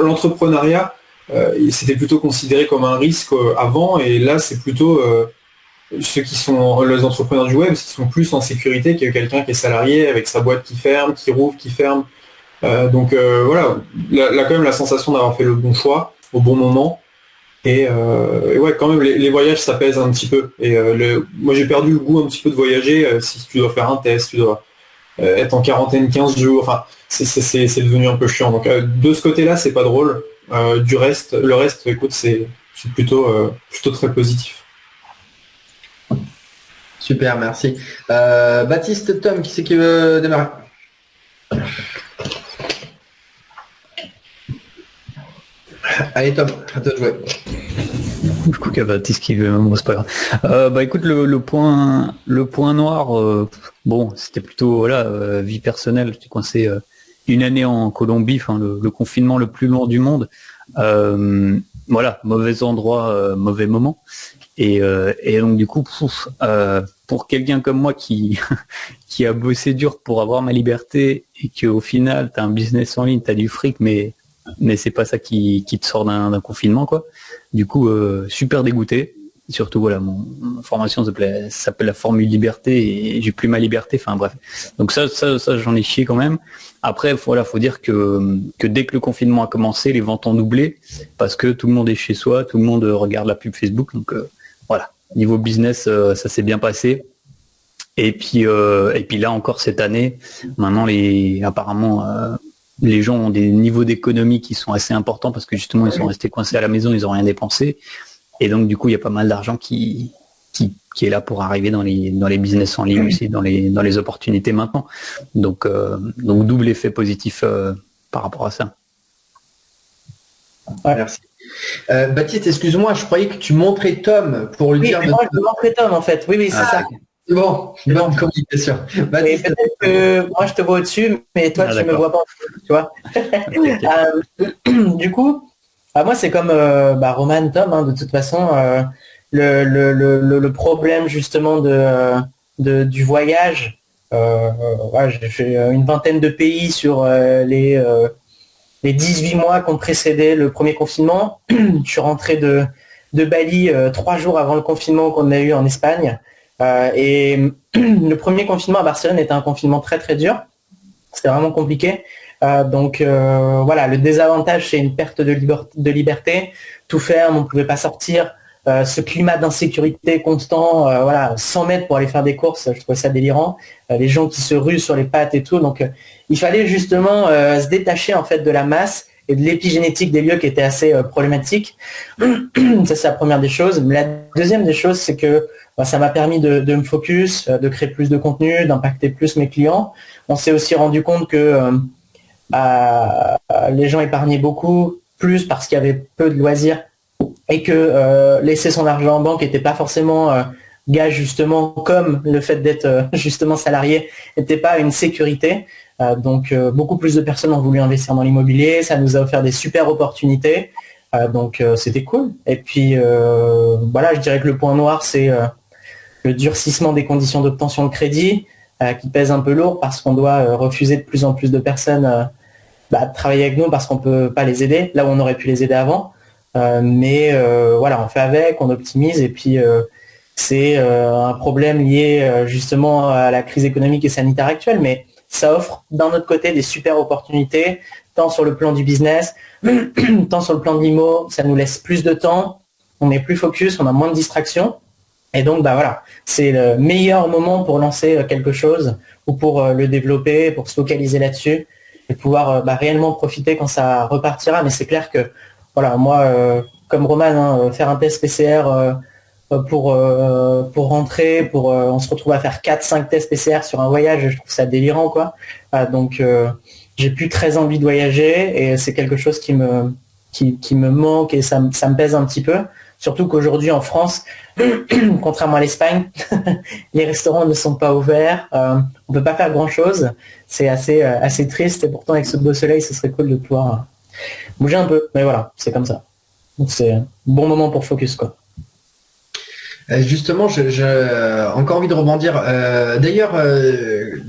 l'entrepreneuriat, c'était plutôt considéré comme un risque avant, et là c'est plutôt ceux qui sont les entrepreneurs du web, qui sont plus en sécurité que quelqu'un qui est salarié avec sa boîte qui ferme, qui rouvre, qui ferme. Voilà, là quand même la sensation d'avoir fait le bon choix au bon moment. Et ouais, quand même les voyages ça pèse un petit peu. Et moi j'ai perdu le goût un petit peu de voyager. Si tu dois faire un test, tu dois être en quarantaine 15 jours, enfin c'est devenu un peu chiant. Donc de ce côté-là c'est pas drôle. Le reste, écoute, c'est plutôt très positif. Super, merci. Baptiste, Tom, qui c'est qui veut démarrer? Allez Tom, à toi de jouer. Je crois qu'il y a Baptiste qui veut, bon, c'est pas grave. Écoute, le point noir, bon, c'était plutôt voilà, vie personnelle. J'étais coincé une année en Colombie, enfin le confinement le plus long du monde. Voilà, mauvais endroit, mauvais moment. Et donc du coup, pour quelqu'un comme moi qui qui a bossé dur pour avoir ma liberté et qu'au final t'as un business en ligne, t'as du fric, mais c'est pas ça qui te sort d'un confinement, quoi. Du coup, super dégoûté. Surtout voilà, ma formation s'appelle la formule liberté et j'ai plus ma liberté. Enfin bref. Donc ça j'en ai chié quand même. Après voilà, faut dire que dès que le confinement a commencé, les ventes ont doublé parce que tout le monde est chez soi, tout le monde regarde la pub Facebook. Donc voilà, niveau business, ça s'est bien passé. Et puis là encore cette année, maintenant apparemment les gens ont des niveaux d'économie qui sont assez importants parce que justement ils sont restés coincés à la maison, ils n'ont rien dépensé. Et donc du coup il y a pas mal d'argent qui est là pour arriver dans les business en ligne aussi, dans les opportunités maintenant. Donc double effet positif par rapport à ça. Ouais. Merci. Baptiste, excuse-moi, je croyais que tu montrais Tom pour lui dire. Moi, je montrais Tom en fait. Oui, c'est ça. C'est bon, bonne communication. Baptiste, peut-être que moi je te vois au-dessus, mais toi tu me vois pas, tu vois. Du coup, moi c'est comme Roman, Tom, hein, de toute façon, le problème justement du voyage. J'ai fait une vingtaine de pays sur les 18 mois qui ont précédé le premier confinement. Je suis rentré de Bali 3 jours avant le confinement qu'on a eu en Espagne. Et le premier confinement à Barcelone était un confinement très très dur. C'était vraiment compliqué. Voilà, le désavantage, c'est une perte de liberté. Tout ferme, on ne pouvait pas sortir. Ce climat d'insécurité constant, voilà, 100 mètres pour aller faire des courses, je trouvais ça délirant. Les gens qui se ruent sur les pattes et tout. Donc, il fallait justement se détacher en fait de la masse et de l'épigénétique des lieux qui était assez problématique. Ça, c'est la première des choses. Mais la deuxième des choses, c'est que ça m'a permis de me focus, de créer plus de contenu, d'impacter plus mes clients. On s'est aussi rendu compte que les gens épargnaient beaucoup plus parce qu'il y avait peu de loisirs et que laisser son argent en banque n'était pas forcément gage justement, comme le fait d'être justement salarié n'était pas une sécurité. Donc beaucoup plus de personnes ont voulu investir dans l'immobilier, ça nous a offert des super opportunités. Donc c'était cool. Et puis voilà, je dirais que le point noir, c'est le durcissement des conditions d'obtention de crédit qui pèse un peu lourd parce qu'on doit refuser de plus en plus de personnes de travailler avec nous parce qu'on ne peut pas les aider, là où on aurait pu les aider avant. Mais voilà, on fait avec, on optimise et puis c'est un problème lié justement à la crise économique et sanitaire actuelle, mais ça offre d'un autre côté des super opportunités, tant sur le plan du business, tant sur le plan de l'IMO, ça nous laisse plus de temps, on est plus focus, on a moins de distractions. Et donc, voilà, c'est le meilleur moment pour lancer quelque chose ou pour le développer, pour se focaliser là-dessus et pouvoir réellement profiter quand ça repartira. Mais c'est clair que, voilà, moi, comme Roman, faire un test PCR pour rentrer, on se retrouve à faire 4-5 tests PCR sur un voyage, je trouve ça délirant, quoi. Donc, j'ai plus très envie de voyager et c'est quelque chose qui me manque et ça me pèse un petit peu. Surtout qu'aujourd'hui en France, contrairement à l'Espagne, les restaurants ne sont pas ouverts, on peut pas faire grand chose. C'est assez triste et pourtant avec ce beau soleil, ce serait cool de pouvoir bouger un peu. Mais voilà, c'est comme ça. Donc c'est un bon moment pour focus, quoi. Justement, j'ai encore envie de rebondir. D'ailleurs,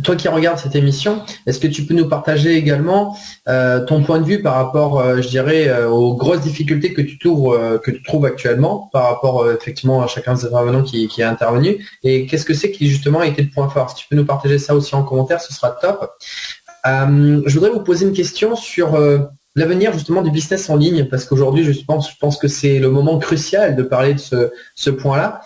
toi qui regardes cette émission, est-ce que tu peux nous partager également ton point de vue par rapport, je dirais, aux grosses difficultés que tu trouves actuellement par rapport effectivement à chacun des intervenants qui est intervenu, et qu'est-ce que c'est qui justement a été le point fort? Si tu peux nous partager ça aussi en commentaire, ce sera top. Je voudrais vous poser une question sur l'avenir justement du business en ligne, parce qu'aujourd'hui, je pense que c'est le moment crucial de parler de ce point-là.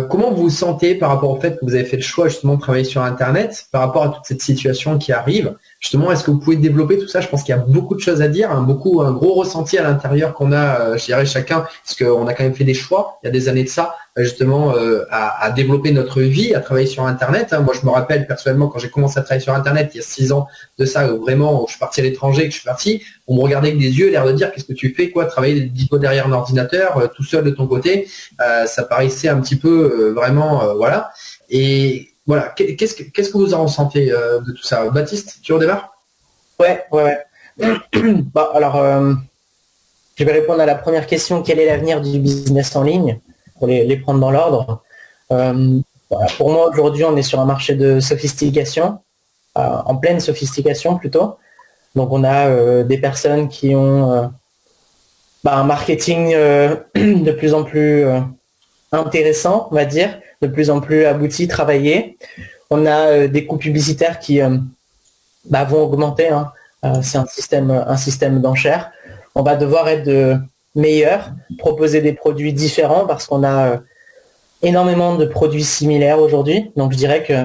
Comment vous vous sentez par rapport au fait que vous avez fait le choix justement de travailler sur Internet, par rapport à toute cette situation qui arrive? Justement, est-ce que vous pouvez développer tout ça? Je pense qu'il y a beaucoup de choses à dire, un gros ressenti à l'intérieur qu'on a, je dirais chacun, parce qu'on a quand même fait des choix il y a des années de ça, justement à développer notre vie, à travailler sur Internet. Moi, je me rappelle personnellement quand j'ai commencé à travailler sur Internet il y a 6 ans de ça, vraiment, je suis parti à l'étranger, que je suis parti, on me regardait avec des yeux, l'air de dire qu'est-ce que tu fais, quoi, travailler derrière un ordinateur, tout seul de ton côté, ça paraissait un petit peu vraiment, voilà. Et voilà, qu'est-ce que vous en ressentez de tout ça? Baptiste, tu redémarres? Ouais. Bon, alors, je vais répondre à la première question. Quel est l'avenir du business en ligne? Pour les prendre dans l'ordre. Voilà, pour moi, aujourd'hui, on est sur un marché de sophistication, en pleine sophistication plutôt. Donc, on a des personnes qui ont un marketing de plus en plus intéressant, on va dire, de plus en plus abouti, travaillé. On a des coûts publicitaires qui vont augmenter. Hein. C'est un système d'enchères. On va devoir être meilleur, proposer des produits différents parce qu'on a énormément de produits similaires aujourd'hui. Donc je dirais que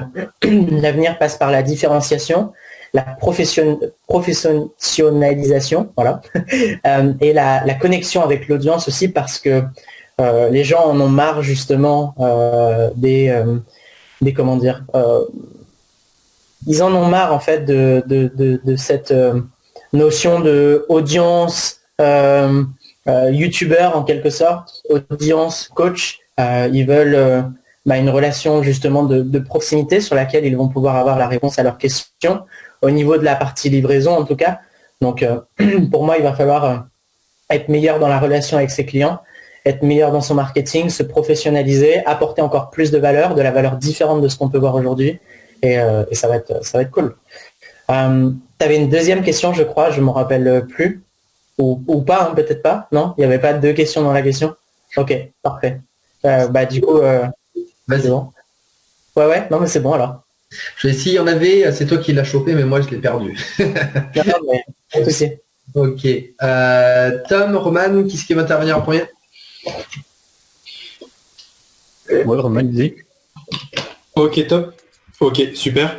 l'avenir passe par la différenciation, la professionnalisation, voilà, et la connexion avec l'audience aussi, parce que les gens en ont marre justement des comment dire, ils en ont marre en fait de cette notion de audience youtubeur en quelque sorte, audience coach. Ils veulent une relation justement de proximité sur laquelle ils vont pouvoir avoir la réponse à leurs questions au niveau de la partie livraison en tout cas. Donc pour moi, il va falloir être meilleur dans la relation avec ses clients, être meilleur dans son marketing, se professionnaliser, apporter encore plus de valeur, de la valeur différente de ce qu'on peut voir aujourd'hui, et ça va être cool. Tu avais une deuxième question, je crois, je ne me rappelle plus, ou pas, hein, peut-être pas, non? Il n'y avait pas deux questions dans la question? Ok, parfait. Du coup, c'est bon. Ouais, non mais c'est bon alors. S'il y en avait, c'est toi qui l'as chopé, mais moi je l'ai perdu. Non, mais pas de souci. Ok. Tom, Roman, qui est-ce qui va intervenir en premier? Ouais, Roman, dis. Ok, top. Ok, super.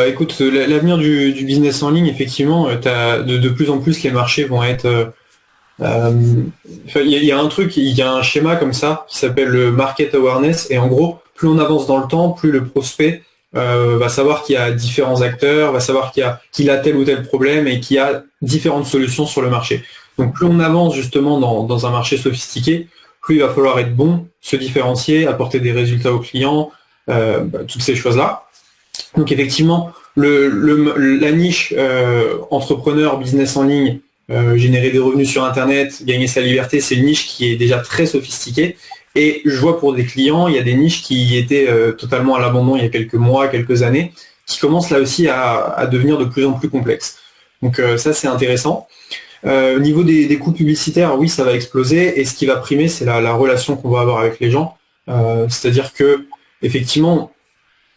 Écoute, l'avenir du business en ligne, effectivement, de plus en plus les marchés vont être... Il y a un truc, il y a un schéma comme ça qui s'appelle le market awareness, et en gros, plus on avance dans le temps, plus le prospect va savoir qu'il y a différents acteurs, va savoir qu'il a tel ou tel problème et qu'il y a différentes solutions sur le marché. Donc plus on avance justement dans un marché sophistiqué, plus il va falloir être bon, se différencier, apporter des résultats aux clients, toutes ces choses-là. Donc effectivement, la niche entrepreneur, business en ligne, générer des revenus sur Internet, gagner sa liberté, c'est une niche qui est déjà très sophistiquée. Et je vois pour des clients, il y a des niches qui étaient totalement à l'abandon il y a quelques mois, quelques années, qui commencent là aussi à devenir de plus en plus complexes. Donc ça, c'est intéressant. Au niveau des coûts publicitaires, oui, ça va exploser. Et ce qui va primer, c'est la relation qu'on va avoir avec les gens. C'est-à-dire que, effectivement,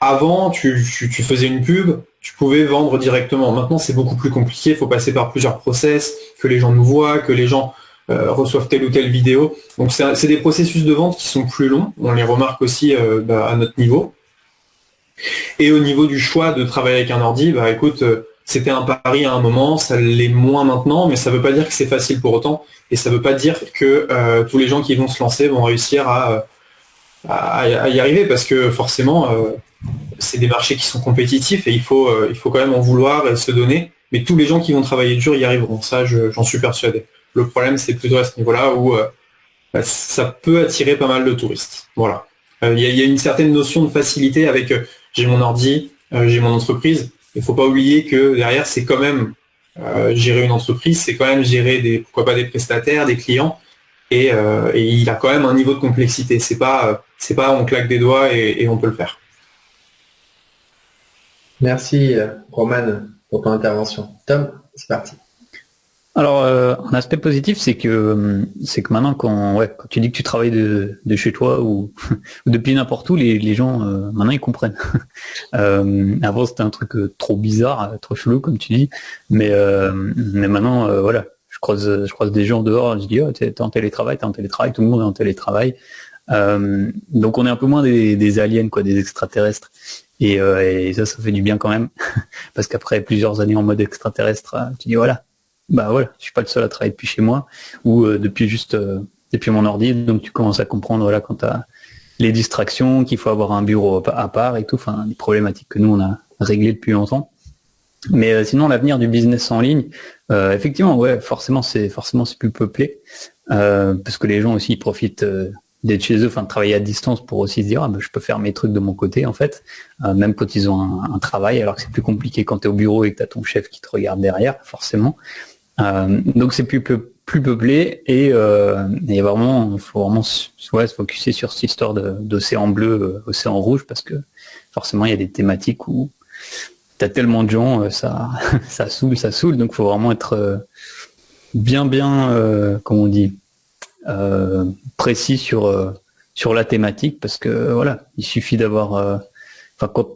avant, tu faisais une pub, tu pouvais vendre directement. Maintenant, c'est beaucoup plus compliqué. Il faut passer par plusieurs process, que les gens nous voient, que les gens reçoivent telle ou telle vidéo. Donc, c'est des processus de vente qui sont plus longs. On les remarque aussi à notre niveau. Et au niveau du choix de travailler avec un ordi, écoute, c'était un pari à un moment, ça l'est moins maintenant, mais ça ne veut pas dire que c'est facile pour autant. Et ça ne veut pas dire que tous les gens qui vont se lancer vont réussir à y arriver, parce que forcément, c'est des marchés qui sont compétitifs et il faut quand même en vouloir et se donner. Mais tous les gens qui vont travailler dur y arriveront. Ça, j'en suis persuadé. Le problème, c'est plutôt à ce niveau-là où ça peut attirer pas mal de touristes. Voilà. Il y a une certaine notion de facilité avec j'ai mon ordi, j'ai mon entreprise. Il ne faut pas oublier que derrière, c'est quand même gérer une entreprise, c'est quand même gérer pourquoi pas des prestataires, des clients. et il a quand même un niveau de complexité. C'est pas on claque des doigts et on peut le faire. Merci Roman pour ton intervention. Tom, c'est parti. Alors, un aspect positif, c'est que maintenant, quand tu dis que tu travailles de chez toi ou, ou depuis n'importe où, les gens, maintenant, ils comprennent. Avant, c'était un truc trop bizarre, trop chelou, comme tu dis. Mais maintenant, voilà, je croise des gens dehors, je dis, oh, t'es en télétravail, tout le monde est en télétravail. Donc, on est un peu moins des aliens, quoi, des extraterrestres. Et ça fait du bien quand même. Parce qu'après plusieurs années en mode extraterrestre, tu dis, voilà. Bah voilà, je suis pas le seul à travailler depuis chez moi ou depuis mon ordi, donc tu commences à comprendre voilà quand tu as les distractions, qu'il faut avoir un bureau à part et tout, enfin des problématiques que nous on a réglées depuis longtemps. Mais sinon l'avenir du business en ligne, effectivement ouais, forcément c'est plus peuplé parce que les gens aussi ils profitent d'être chez eux, enfin de travailler à distance pour aussi se dire je peux faire mes trucs de mon côté en fait, même quand ils ont un travail, alors que c'est plus compliqué quand tu es au bureau et que tu as ton chef qui te regarde derrière, forcément. Donc c'est plus peuplé et vraiment faut vraiment se focuser sur cette histoire d'océan bleu, océan rouge, parce que forcément il y a des thématiques où t'as tellement de gens, ça saoule, donc faut vraiment être bien comment on dit, précis sur la thématique, parce que voilà, il suffit d'avoir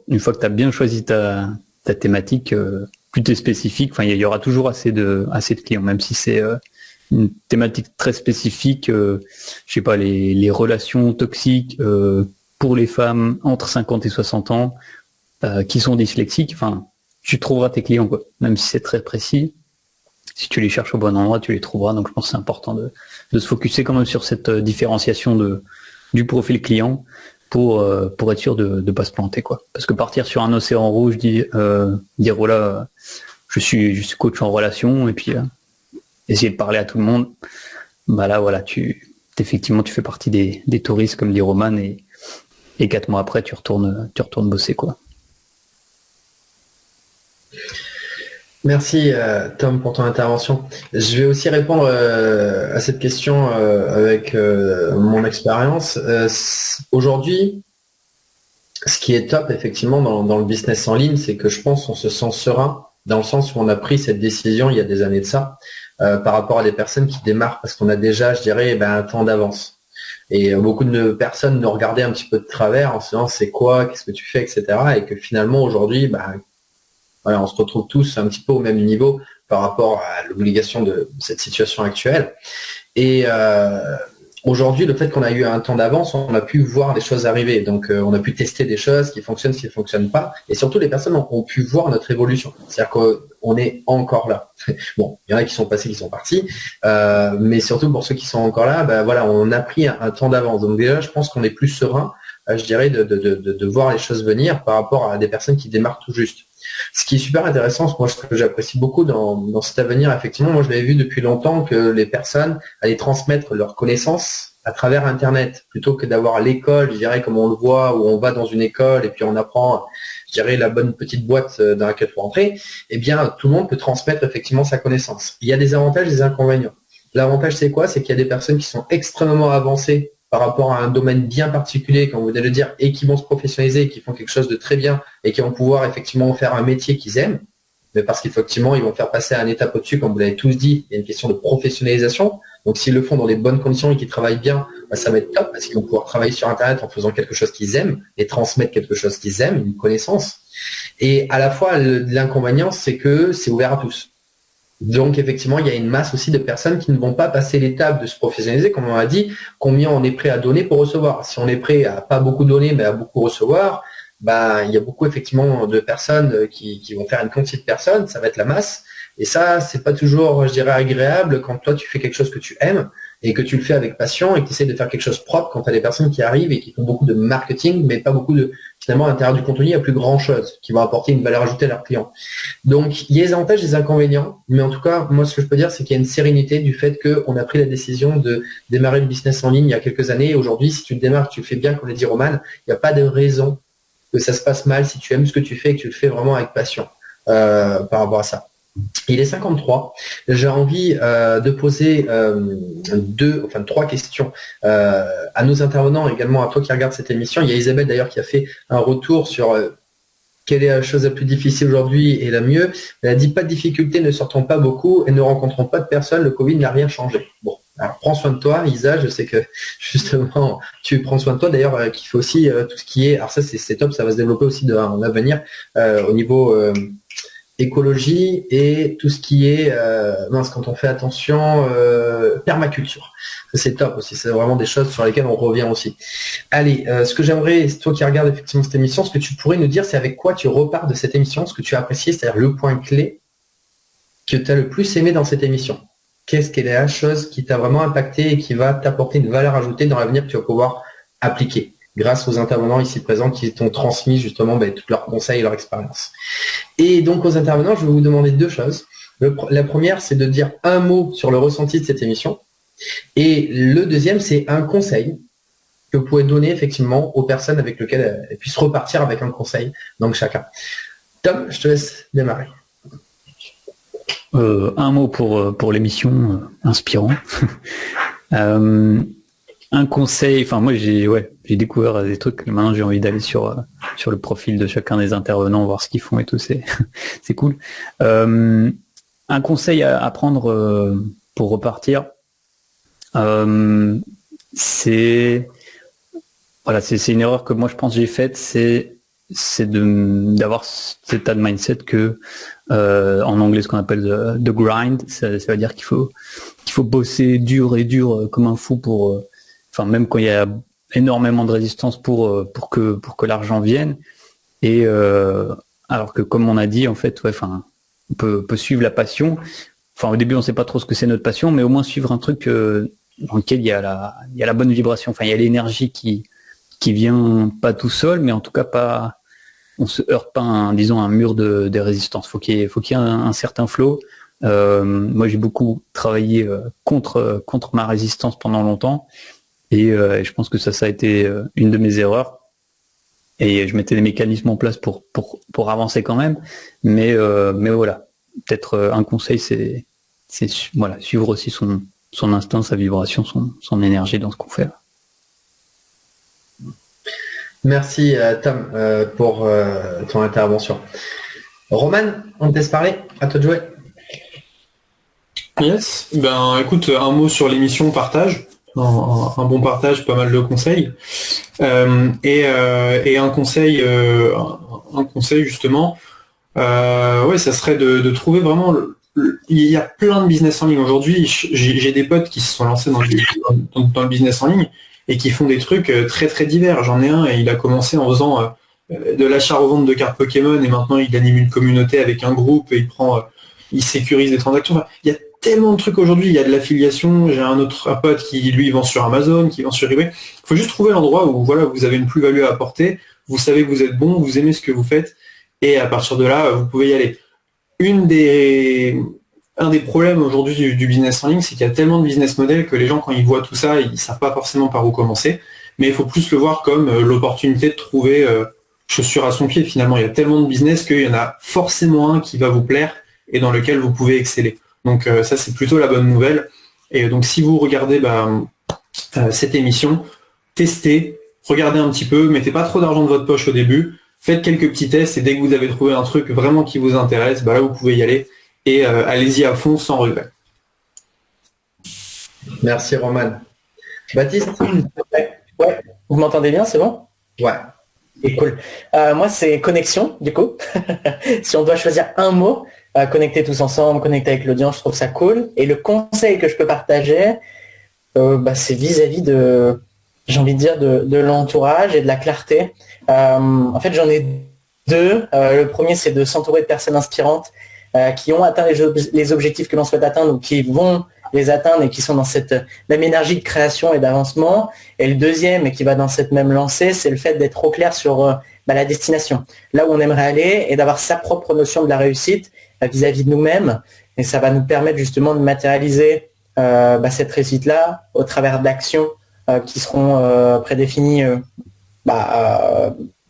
une fois que tu as bien choisi ta thématique, plus t'es spécifique, il y aura toujours assez de clients, même si c'est une thématique très spécifique, je sais pas, les relations toxiques pour les femmes entre 50 et 60 ans qui sont dyslexiques, tu trouveras tes clients, quoi. Même si c'est très précis, si tu les cherches au bon endroit, tu les trouveras. Donc je pense que c'est important de se focuser quand même sur cette différenciation du profil client pour être sûr de pas se planter, quoi. Parce que partir sur un océan rouge, dire voilà, je suis coach en relation, et puis essayer de parler à tout le monde, bah là voilà, effectivement tu fais partie des touristes, comme dit Roman, et 4 mois après tu retournes bosser, quoi. Merci Tom pour ton intervention. Je vais aussi répondre à cette question avec mon expérience. Aujourd'hui, ce qui est top effectivement dans le business en ligne, c'est que je pense qu'on se sent serein dans le sens où on a pris cette décision il y a des années de ça par rapport à des personnes qui démarrent, parce qu'on a déjà, je dirais, un temps d'avance. Et beaucoup de personnes nous regardaient un petit peu de travers en se disant c'est quoi, qu'est-ce que tu fais, etc. Et que finalement aujourd'hui, voilà, on se retrouve tous un petit peu au même niveau par rapport à l'obligation de cette situation actuelle. Et aujourd'hui, le fait qu'on a eu un temps d'avance, on a pu voir les choses arriver. Donc, on a pu tester des choses qui fonctionnent, qui ne fonctionnent pas. Et surtout, les personnes ont pu voir notre évolution. C'est-à-dire qu'on est encore là. Bon, il y en a qui sont passés, qui sont partis. Mais surtout, pour ceux qui sont encore là, voilà, on a pris un temps d'avance. Donc déjà, je pense qu'on est plus serein, je dirais, de voir les choses venir par rapport à des personnes qui démarrent tout juste. Ce qui est super intéressant, moi, ce que j'apprécie beaucoup dans cet avenir, effectivement, moi je l'avais vu depuis longtemps que les personnes allaient transmettre leurs connaissances à travers Internet, plutôt que d'avoir l'école, je dirais, comme on le voit, où on va dans une école et puis on apprend, je dirais, la bonne petite boîte dans laquelle il faut entrer. Eh bien, tout le monde peut transmettre effectivement sa connaissance. Il y a des avantages et des inconvénients. L'avantage, c'est quoi? C'est qu'il y a des personnes qui sont extrêmement avancées par rapport à un domaine bien particulier, comme vous venez de le dire, et qui vont se professionnaliser, et qui font quelque chose de très bien, et qui vont pouvoir effectivement faire un métier qu'ils aiment, mais parce qu'effectivement, ils vont faire passer à un étape au-dessus, comme vous l'avez tous dit, il y a une question de professionnalisation. Donc, s'ils le font dans les bonnes conditions et qu'ils travaillent bien, ça va être top, parce qu'ils vont pouvoir travailler sur Internet en faisant quelque chose qu'ils aiment, et transmettre quelque chose qu'ils aiment, une connaissance. Et à la fois, l'inconvénient, c'est que c'est ouvert à tous. Donc effectivement, il y a une masse aussi de personnes qui ne vont pas passer l'étape de se professionnaliser, comme on a dit, combien on est prêt à donner pour recevoir. Si on est prêt à pas beaucoup donner, mais à beaucoup recevoir, il y a beaucoup effectivement de personnes qui vont faire une quantité de personnes, ça va être la masse. Et ça, c'est pas toujours, je dirais, agréable quand toi tu fais quelque chose que tu aimes et que tu le fais avec passion et que tu essaies de faire quelque chose propre quand tu as des personnes qui arrivent et qui font beaucoup de marketing, mais pas beaucoup de, finalement, à l'intérieur du contenu, il n'y a plus grand chose qui va apporter une valeur ajoutée à leurs clients. Donc, il y a des avantages et des inconvénients, mais en tout cas, moi, ce que je peux dire, c'est qu'il y a une sérénité du fait qu'on a pris la décision de démarrer le business en ligne il y a quelques années. Et aujourd'hui, si tu le démarres, tu le fais bien, comme l'a dit Roman, il n'y a pas de raison que ça se passe mal si tu aimes ce que tu fais et que tu le fais vraiment avec passion par rapport à ça. Il est 53. J'ai envie de poser trois questions à nos intervenants, également à toi qui regarde cette émission. Il y a Isabelle d'ailleurs qui a fait un retour sur quelle est la chose la plus difficile aujourd'hui et la mieux. Elle a dit pas de difficulté, ne sortons pas beaucoup et ne rencontrons pas de personnes. Le Covid n'a rien changé. Bon, alors prends soin de toi, Isa. Je sais que justement tu prends soin de toi. D'ailleurs, qu'il fait aussi tout ce qui est. Alors ça c'est top, ça va se développer aussi en avenir au niveau écologie et tout ce qui est quand on fait attention permaculture. C'est top aussi, c'est vraiment des choses sur lesquelles on revient aussi. Allez, ce que j'aimerais, toi qui regardes effectivement cette émission, ce que tu pourrais nous dire, c'est avec quoi tu repars de cette émission, ce que tu as apprécié, c'est-à-dire le point clé que tu as le plus aimé dans cette émission. Qu'est-ce qu'elle est la chose qui t'a vraiment impacté et qui va t'apporter une valeur ajoutée dans l'avenir que tu vas pouvoir appliquer grâce aux intervenants ici présents qui t'ont transmis justement tous leurs conseils et leur expérience. Et donc aux intervenants, je vais vous demander deux choses. La première, c'est de dire un mot sur le ressenti de cette émission. Et le deuxième, c'est un conseil que vous pouvez donner effectivement aux personnes avec lesquelles elles puissent repartir avec un conseil, donc chacun. Tom, je te laisse démarrer. Un mot pour l'émission, inspirant. Un conseil, enfin moi j'ai découvert des trucs, maintenant j'ai envie d'aller sur le profil de chacun des intervenants, voir ce qu'ils font et tout, c'est cool. Un conseil à prendre pour repartir, c'est une erreur que moi je pense que j'ai faite, c'est d'avoir cet état de mindset que en anglais ce qu'on appelle the grind, ça veut dire qu'il faut bosser dur comme un fou pour même quand il y a énormément de résistance pour que l'argent vienne, et alors que comme on a dit en fait on peut suivre la passion. Au début on sait pas trop ce que c'est notre passion, mais au moins suivre un truc dans lequel il y a la bonne vibration, il y a l'énergie qui vient pas tout seul, mais en tout cas pas, on se heurte pas un mur de résistance. Faut qu'il y ait un certain flow. Moi j'ai beaucoup travaillé contre ma résistance pendant longtemps. Et je pense que ça a été une de mes erreurs. Et je mettais des mécanismes en place pour avancer quand même. Mais voilà, peut-être un conseil, c'est suivre aussi son instinct, sa vibration, son énergie dans ce qu'on fait. Merci Tom pour ton intervention. Roman, on te laisse parler. À toi de jouer. Yes. Écoute, un mot sur l'émission partage. Un bon partage, pas mal de conseils, et un conseil justement, ça serait de trouver vraiment. Il y a plein de business en ligne aujourd'hui. J'ai des potes qui se sont lancés dans le business en ligne et qui font des trucs très très divers. J'en ai un et il a commencé en faisant de l'achat-revente de cartes Pokémon et maintenant il anime une communauté avec un groupe et il sécurise des transactions. Il y a tellement de trucs aujourd'hui, il y a de l'affiliation, j'ai un pote qui lui vend sur Amazon, qui vend sur eBay. Il faut juste trouver l'endroit où vous avez une plus-value à apporter, vous savez que vous êtes bon, vous aimez ce que vous faites, et à partir de là, vous pouvez y aller. Un des problèmes aujourd'hui du business en ligne, c'est qu'il y a tellement de business models que les gens, quand ils voient tout ça, ils ne savent pas forcément par où commencer, mais il faut plus le voir comme l'opportunité de trouver chaussure à son pied. Finalement, il y a tellement de business qu'il y en a forcément un qui va vous plaire et dans lequel vous pouvez exceller. Donc ça, c'est plutôt la bonne nouvelle. Et donc si vous regardez cette émission, testez, regardez un petit peu, mettez pas trop d'argent de votre poche au début, faites quelques petits tests et dès que vous avez trouvé un truc vraiment qui vous intéresse, là vous pouvez y aller et allez-y à fond sans regret. Merci Roman. Baptiste? Ouais. Vous m'entendez bien, c'est bon? Ouais. Et cool. Moi, c'est connexion, du coup. Si on doit choisir un mot, connecter tous ensemble, connecter avec l'audience, je trouve ça cool. Et le conseil que je peux partager, c'est vis-à-vis de, j'ai envie de dire, de l'entourage et de la clarté. En fait, j'en ai deux. Le premier, c'est de s'entourer de personnes inspirantes qui ont atteint les objectifs que l'on souhaite atteindre ou qui vont les atteindre et qui sont dans cette même énergie de création et d'avancement. Et le deuxième, et qui va dans cette même lancée, c'est le fait d'être au clair sur la destination, là où on aimerait aller, et d'avoir sa propre notion de la réussite vis-à-vis de nous-mêmes. Et ça va nous permettre justement de matérialiser cette réussite-là au travers d'actions qui seront prédéfinies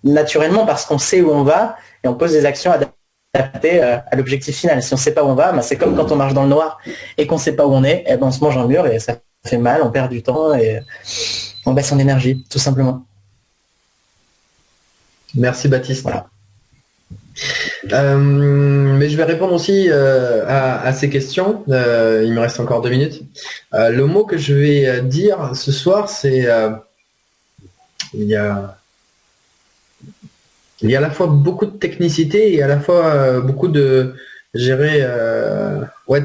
naturellement parce qu'on sait où on va et on pose des actions adaptées adapté à l'objectif final. Si on ne sait pas où on va, c'est comme quand on marche dans le noir et qu'on ne sait pas où on est, et on se mange un mur et ça fait mal, on perd du temps et on baisse en énergie, tout simplement. Merci Baptiste. Voilà. Mais je vais répondre aussi à ces questions. Il me reste encore 2 minutes. Le mot que je vais dire ce soir, c'est il y a à la fois beaucoup de technicité et à la fois beaucoup de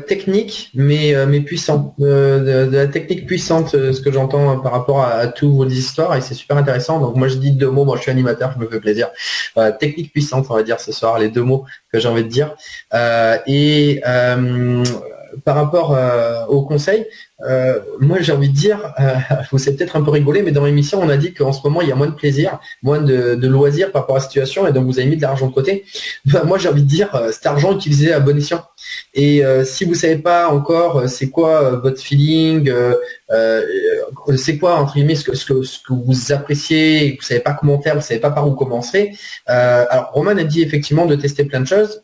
technique, mais puissant, de la technique puissante, ce que j'entends par rapport à toutes vos histoires, et c'est super intéressant. Donc moi je dis 2 mots, moi je suis animateur, je me fais plaisir. Technique puissante, on va dire ce soir, les 2 mots que j'ai envie de dire. Par rapport au conseil, moi j'ai envie de dire, vous avez peut-être un peu rigolé, mais dans l'émission on a dit qu'en ce moment il y a moins de plaisir, moins de loisirs par rapport à la situation, et donc vous avez mis de l'argent de côté. Moi j'ai envie de dire, cet argent utilisé à bon escient. Et si vous savez pas encore c'est quoi votre feeling, c'est quoi entre guillemets ce que vous appréciez, et que vous savez pas comment faire, vous savez pas par où commencer. Alors Roman a dit effectivement de tester plein de choses.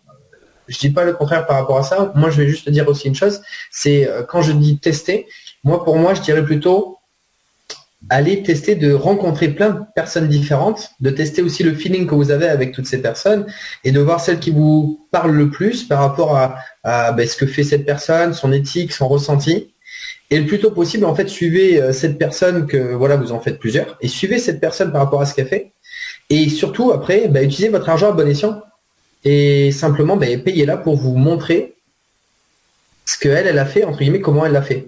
Je dis pas le contraire par rapport à ça. Moi, je vais juste dire aussi une chose. C'est quand je dis tester, pour moi, je dirais plutôt aller tester, de rencontrer plein de personnes différentes, de tester aussi le feeling que vous avez avec toutes ces personnes et de voir celle qui vous parle le plus par rapport à ce que fait cette personne, son éthique, son ressenti. Et le plus tôt possible, en fait, suivez cette personne que, voilà, vous en faites plusieurs, et suivez cette personne par rapport à ce qu'elle fait. Et surtout, après, utilisez votre argent à bon escient. Et simplement payez-la pour vous montrer ce qu'elle a fait, entre guillemets, comment elle l'a fait.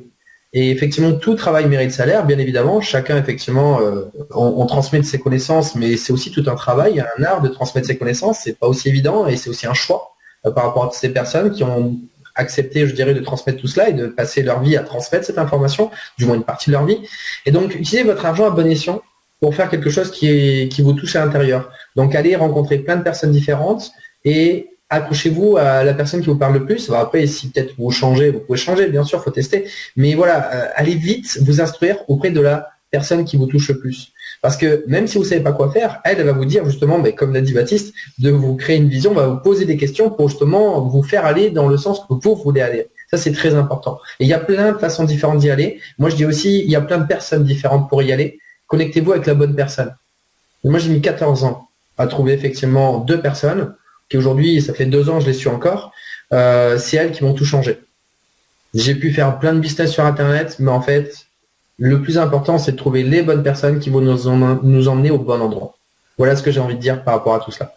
Et effectivement, tout travail mérite salaire, bien évidemment. Chacun, effectivement, on transmet de ses connaissances, mais c'est aussi tout un travail, un art de transmettre ses connaissances. C'est pas aussi évident et c'est aussi un choix par rapport à ces personnes qui ont accepté, je dirais, de transmettre tout cela et de passer leur vie à transmettre cette information, du moins une partie de leur vie. Et donc, utilisez votre argent à bon escient pour faire quelque chose qui vous touche à l'intérieur. Donc, allez rencontrer plein de personnes différentes, et accrochez-vous à la personne qui vous parle le plus. Alors après, si peut-être vous changez, vous pouvez changer, bien sûr, il faut tester. Mais voilà, allez vite vous instruire auprès de la personne qui vous touche le plus. Parce que même si vous ne savez pas quoi faire, elle va vous dire justement, comme l'a dit Baptiste, de vous créer une vision, va vous poser des questions pour justement vous faire aller dans le sens que vous voulez aller. Ça, c'est très important. Et il y a plein de façons différentes d'y aller. Moi, je dis aussi, il y a plein de personnes différentes pour y aller. Connectez-vous avec la bonne personne. Et moi, j'ai mis 14 ans à trouver effectivement 2 personnes. Aujourd'hui, ça fait 2 ans, je les suis encore, c'est elles qui vont tout changer. J'ai pu faire plein de business sur Internet, mais en fait, le plus important, c'est de trouver les bonnes personnes qui vont nous emmener au bon endroit. Voilà ce que j'ai envie de dire par rapport à tout cela.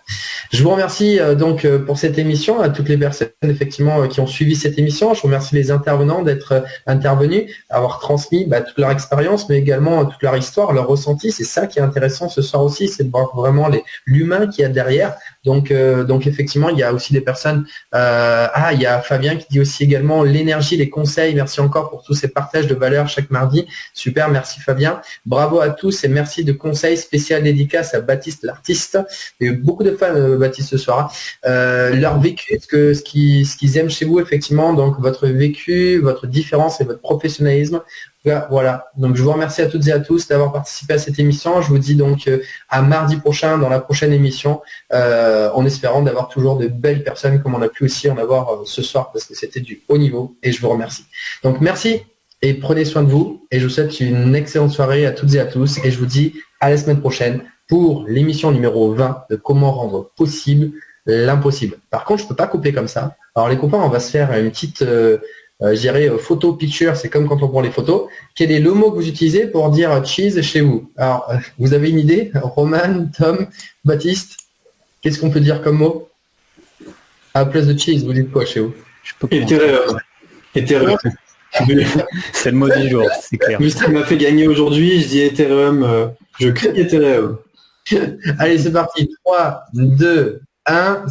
Je vous remercie donc pour cette émission, à toutes les personnes effectivement qui ont suivi cette émission. Je remercie les intervenants d'être intervenus, avoir transmis toute leur expérience, mais également toute leur histoire, leur ressenti. C'est ça qui est intéressant ce soir aussi, c'est de voir vraiment l'humain qu'il y a derrière. Donc effectivement, il y a aussi des personnes. Il y a Fabien qui dit aussi également l'énergie, les conseils. Merci encore pour tous ces partages de valeurs chaque mardi. Super, merci Fabien. Bravo à tous et merci de conseils spécial dédicace à Baptiste l'artiste. Il y a eu beaucoup de fans Baptiste ce soir. Leur vécu, ce qu'ils aiment chez vous effectivement. Donc votre vécu, votre différence et votre professionnalisme. Voilà, donc je vous remercie à toutes et à tous d'avoir participé à cette émission. Je vous dis donc à mardi prochain dans la prochaine émission, en espérant d'avoir toujours de belles personnes comme on a pu aussi en avoir ce soir parce que c'était du haut niveau et je vous remercie. Donc merci et prenez soin de vous et je vous souhaite une excellente soirée à toutes et à tous et je vous dis à la semaine prochaine pour l'émission numéro 20 de comment rendre possible l'impossible. Par contre, je ne peux pas couper comme ça. Alors les copains, on va se faire une petite... je dirais photo, picture, c'est comme quand on prend les photos. Quel est le mot que vous utilisez pour dire cheese chez vous? Alors, vous avez une idée? Roman, Tom, Baptiste, qu'est-ce qu'on peut dire comme mot? À la place de cheese, vous dites quoi chez vous? Ethereum. C'est le mot du jour, c'est clair. Vu ce qui m'a fait gagner aujourd'hui, je dis Ethereum, je crie Ethereum. Allez, c'est parti. 3, 2, 1.